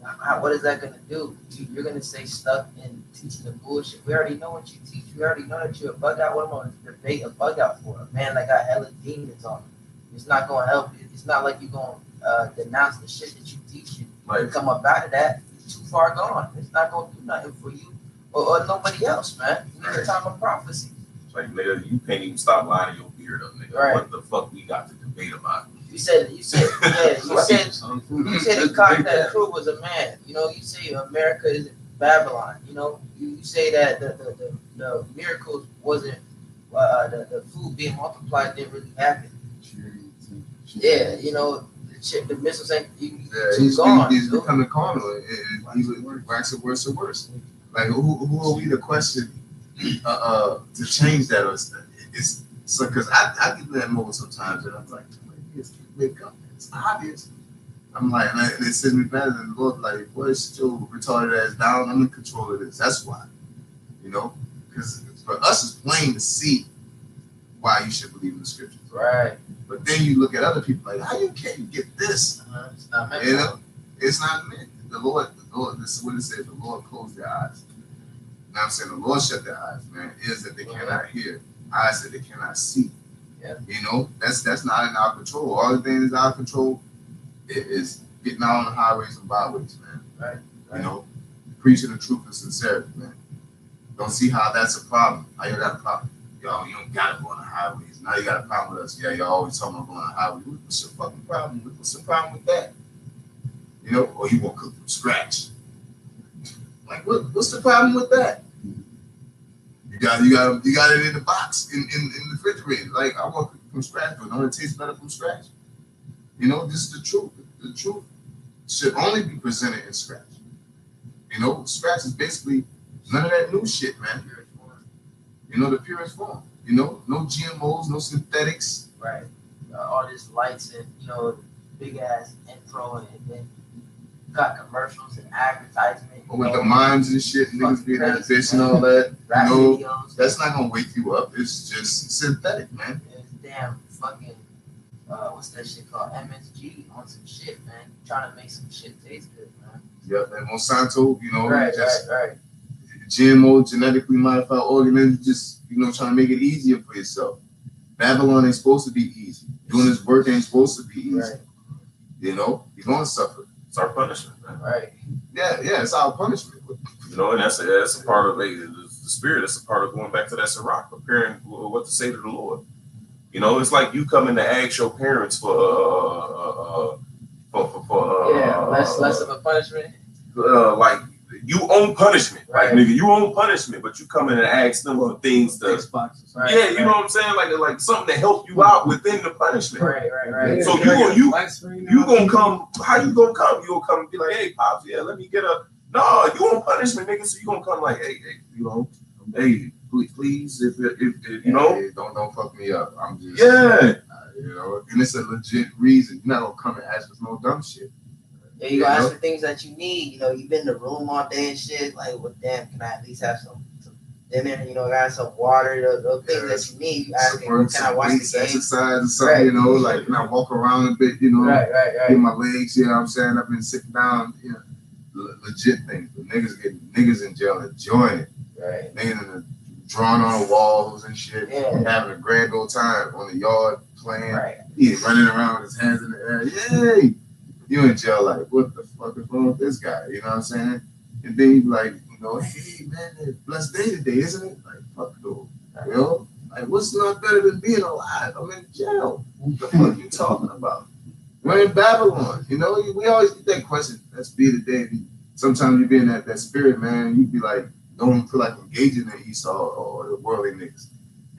S2: is that gonna do? You're gonna stay stuck in teaching the bullshit. We already know what you teach. We already know that you're a bug out. What am I gonna debate a bug out for? A man that got hella demons on him. It's not gonna help you. It's not like you're gonna denounce the shit that you teach. You come up out of that, it's too far gone. It's not gonna do nothing for you or nobody else, man. We need a time of prophecy.
S6: It's like, nigga, you can't even stop lining your beard up, nigga.
S2: Right.
S6: What the fuck we got to debate about?
S2: You said he cocked that crew was a man. You know, you say America is Babylon. You know, you say that the miracles wasn't the food being multiplied didn't really happen. Yeah, you know, the missiles ain't
S1: he's
S2: gone.
S1: He's becoming carnal and he's waxing worse and worse. Like who are we to question to change that? Or it's so because I get that moment sometimes and I'm like, wake up. It's obvious. I'm like, and it sends me better than the Lord. Like, boy, still retarded ass down. I'm in control of this. That's why, you know, because for us it's plain to see why you should believe in the scriptures.
S2: Right.
S1: But then you look at other people like, how you can't get this?
S2: It's not meant.
S1: You know, it's not meant. The Lord. This is what it says. The Lord closed their eyes. Now I'm saying the Lord shut their eyes, man. Is that they cannot hear, eyes that they cannot see.
S2: Yeah.
S1: You know, that's not in our control. All the things in our control is getting out on the highways and byways, man.
S2: Right.
S1: You know, preaching the truth and sincerity, man. Don't see how that's a problem. How you got a problem? Yo, you don't gotta go on the highways. Now you got a problem with us. Yeah, you're always talking about going on the highway. What's your fucking problem? What's the problem with that? You know, or you won't cook from scratch. Like, what's the problem with that? You got it in the box in the refrigerator. Like, I want to cook from scratch, but don't it taste better from scratch? You know, this is the truth. The truth should only be presented in scratch. You know, scratch is basically none of that new shit, man. You know, the purest form. You know, no GMOs, no synthetics.
S2: Right. All this lights and, you know, big ass intro and then you got commercials and advertisement.
S1: With the mimes and shit, niggas being in the fish and all that. You know, that's not gonna wake you up. It's just synthetic, man.
S2: It's damn fucking what's that shit called? MSG on some shit, man. Trying to make some shit taste good, man.
S1: Yep, and Monsanto, you know,
S2: right.
S1: GMO, genetically modified organisms, just, you know, trying to make it easier for yourself. Babylon ain't supposed to be easy. Doing this work ain't supposed to be easy.
S2: Right.
S1: You know, you're gonna suffer.
S6: It's our punishment, man.
S2: Right.
S1: Yeah, it's our punishment.
S6: You know, and that's a part of the spirit. That's a part of going back to that Sirach, preparing what to say to the Lord. You know, it's like you coming to ask your parents for
S2: less of a punishment.
S6: Like you own punishment,
S2: right.
S6: Like nigga, you own punishment, but you come in and ask them for things to,
S5: Xboxes.
S6: Right, yeah, you know what I'm saying, like something to help you out within the punishment.
S2: Right.
S6: So you gonna come? How you gonna come? You gonna come and be like, hey, pops, yeah, let me get a. No, you on punishment, nigga. So you gonna come like, hey, you know, hey, please, if you know,
S1: hey, don't fuck me up. I'm just You know, and it's a legit reason. You're not gonna come and ask for no dumb shit.
S2: Yeah, you gonna ask for things that you need. You know, you've been in the room all day and shit. Like, well, damn, can I at least have some dinner? You know, got some water. Those things that you need. You asking, can I watch the game?
S1: Exercise or something, you know, like can I walk around a bit, you know, get my legs, you know what I'm saying? I've been sitting down, you know, legit things. But niggas in jail enjoying it.
S2: Right.
S1: Niggas in the drawing on the walls and shit, having a grand old time on the yard playing, running around with his hands in the air. Yay! You in jail like, what the fuck is wrong with this guy? You know what I'm saying? And then you be like, you know, hey man, it's a blessed day today, isn't it? Like, fuck no. You know? Like, what's not better than being alive? I'm in jail. What the fuck you talking about? We're in Babylon. You know, we always get that question. Let's be the day. Sometimes you be in that spirit, man, you be like, don't feel like engaging in Esau or the worldly niggas.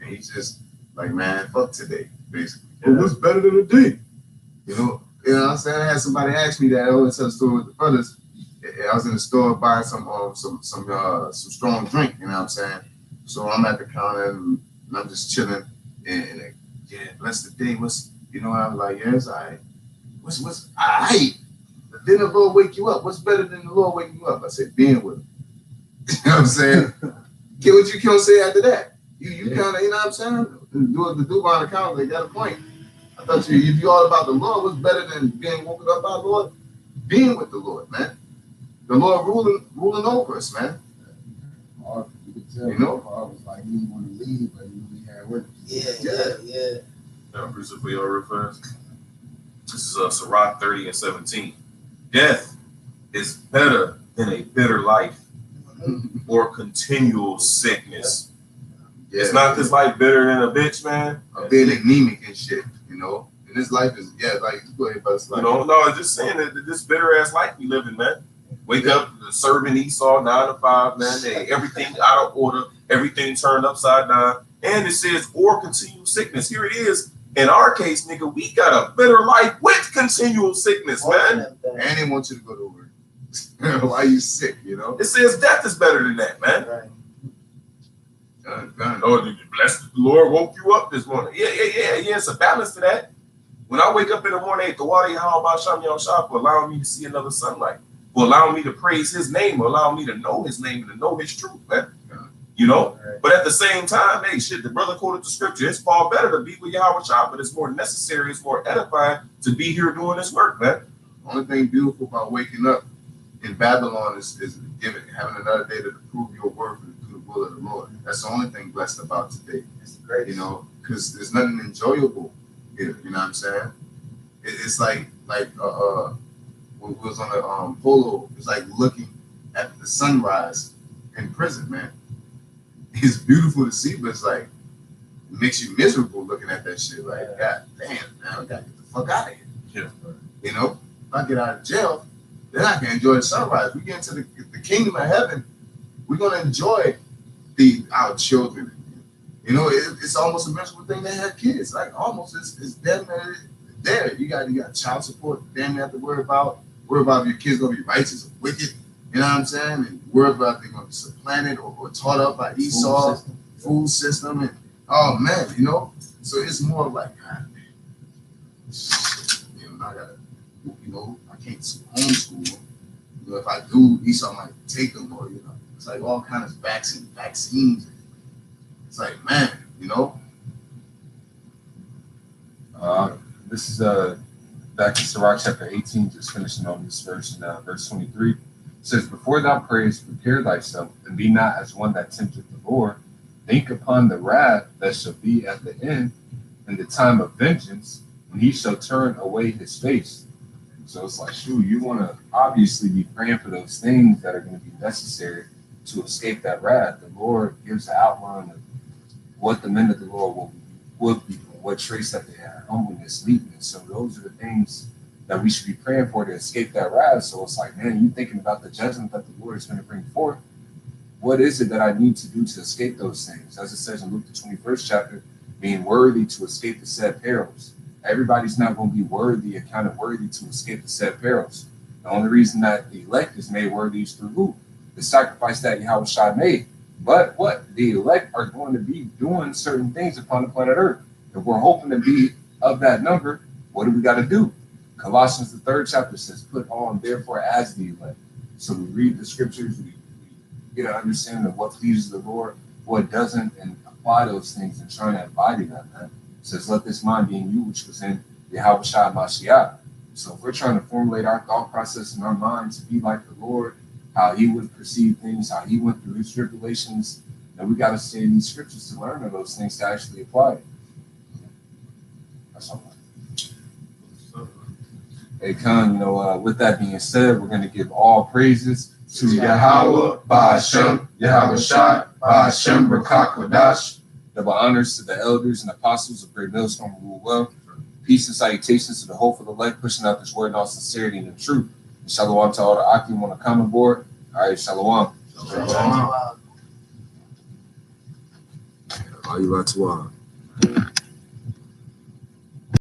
S1: And he's just like, man, fuck today, basically. Well, what's better than a day? You know what I'm saying? I had somebody ask me that. I always tell the story with the brothers. I was in the store buying some strong drink, you know what I'm saying? So I'm at the counter and I'm just chilling and like, yeah, bless the day. What's, you know, I was like, yeah, it's all right. What's all right? But then the Lord wake you up. What's better than the Lord waking you up? I said, being with him. You know what I'm saying? Get what you can't say after that. You kind of, you know what I'm saying? The do on the counter, they got a point. I thought if you all about the Lord, what's better than being woken up by the Lord? Being with the Lord, man. The Lord ruling over us, man.
S4: You know, I was like, he didn't want to leave, but he had work.
S2: Yeah.
S6: Now, Bruce, for your real fast. This is Sirach 30 and 17. Death is better than a bitter life or continual sickness.
S1: Yeah,
S6: it's not this life better than a bitch, man.
S1: Or being anemic and shit, you know. And this life is, like, go ahead, but it's like,
S6: you know, no, I'm just saying that this bitter ass life we living, man. Wake up, serving Esau 9 to 5, man. Everything out of order, everything turned upside down. And it says, or continual sickness. Here it is. In our case, nigga, we got a better life with continual sickness, man.
S1: And they want you to go to work. Why you sick, you know?
S6: It says death is better than that, man.
S2: Right.
S6: Oh, did you bless the Lord woke you up this morning? Yeah. It's a balance to that. When I wake up in the morning, the water, how about Sham Yom Shah for allowing me to see another sunlight, for allowing me to praise his name, for allowing me to know his name and to know his truth, man. You know? Right. But at the same time, hey, shit, the brother quoted the scripture. It's far better to be with Yahweh Shah, but it's more necessary, it's more edifying to be here doing this work, man.
S1: The only thing beautiful about waking up in Babylon is having another day to prove your worth and do the will of the Lord. That's the only thing blessed about today. It's great, you know, because there's nothing enjoyable here. You know what I'm saying? It's like when we was on the polo. It's like looking at the sunrise in prison, man. It's beautiful to see, but it's like it makes you miserable looking at that shit. Like, God damn, man, I gotta get the fuck out of here.
S6: Yeah.
S1: You know, if I get out of jail, then I can enjoy the sunrise. We get into the kingdom of heaven, we're gonna enjoy our children. You know, it's almost a miserable thing to have kids. Like almost, it's damn near there. You got child support. Damn, you have to worry about if your kids gonna be righteous or wicked. You know what I'm saying? And worry about if they're gonna be supplanted or taught up by Esau, food system, and oh man, you know. So it's more like, God, you know, I gotta, you know, I can't homeschool them. You know, if I do, Esau might take them, or you know, it's like all kinds of vaccines. It's like, man, you know.
S3: This is back in Sirach chapter 18, just finishing on this verse in verse 23. It says, before thou prayest, prepare thyself, and be not as one that tempteth the Lord. Think upon the wrath that shall be at the end, and the time of vengeance, and he shall turn away his face. So it's like, shoot, you want to obviously be praying for those things that are going to be necessary to escape that wrath. The Lord gives an outline of what the men of the Lord will be, what traits that they have, humbleness, meekness. So those are the things that we should be praying for to escape that wrath. So it's like, man, you thinking about the judgment that the Lord is going to bring forth. What is it that I need to do to escape those things? As it says in Luke the 21st chapter, being worthy to escape the said perils. Everybody's not going to be worthy, accounted worthy to escape the said perils. The only reason that the elect is made worthy is through who? The sacrifice that Yahweh Shai made. But what? The elect are going to be doing certain things upon the planet Earth. If we're hoping to be of that number, what do we got to do? Colossians, the 3rd chapter says, put on, therefore, as the elect. So we read the scriptures, we get an understanding of what pleases the Lord, what doesn't, and apply those things and trying to embody that, man. It says, let this mind be in you, which was in Yahweh Shai Mashiach. So if we're trying to formulate our thought process in our mind to be like the Lord, how he would perceive things, how he went through his tribulations, then we got to stay in these scriptures to learn of those things to actually apply it. That's all. Hey, Khan, with that being said, we're going to give all praises to Yahweh, Ba'ashem, Yahweh Shai, Ba'ashem, Rakak Wadash. Double honors to the elders and apostles of Great Millstone who rule well. Peace and salutations to the hope of the elect, pushing out this word in all sincerity and in truth. And shalom to all the Akim on the common board. All right, shalom.
S5: Shalom.
S3: All you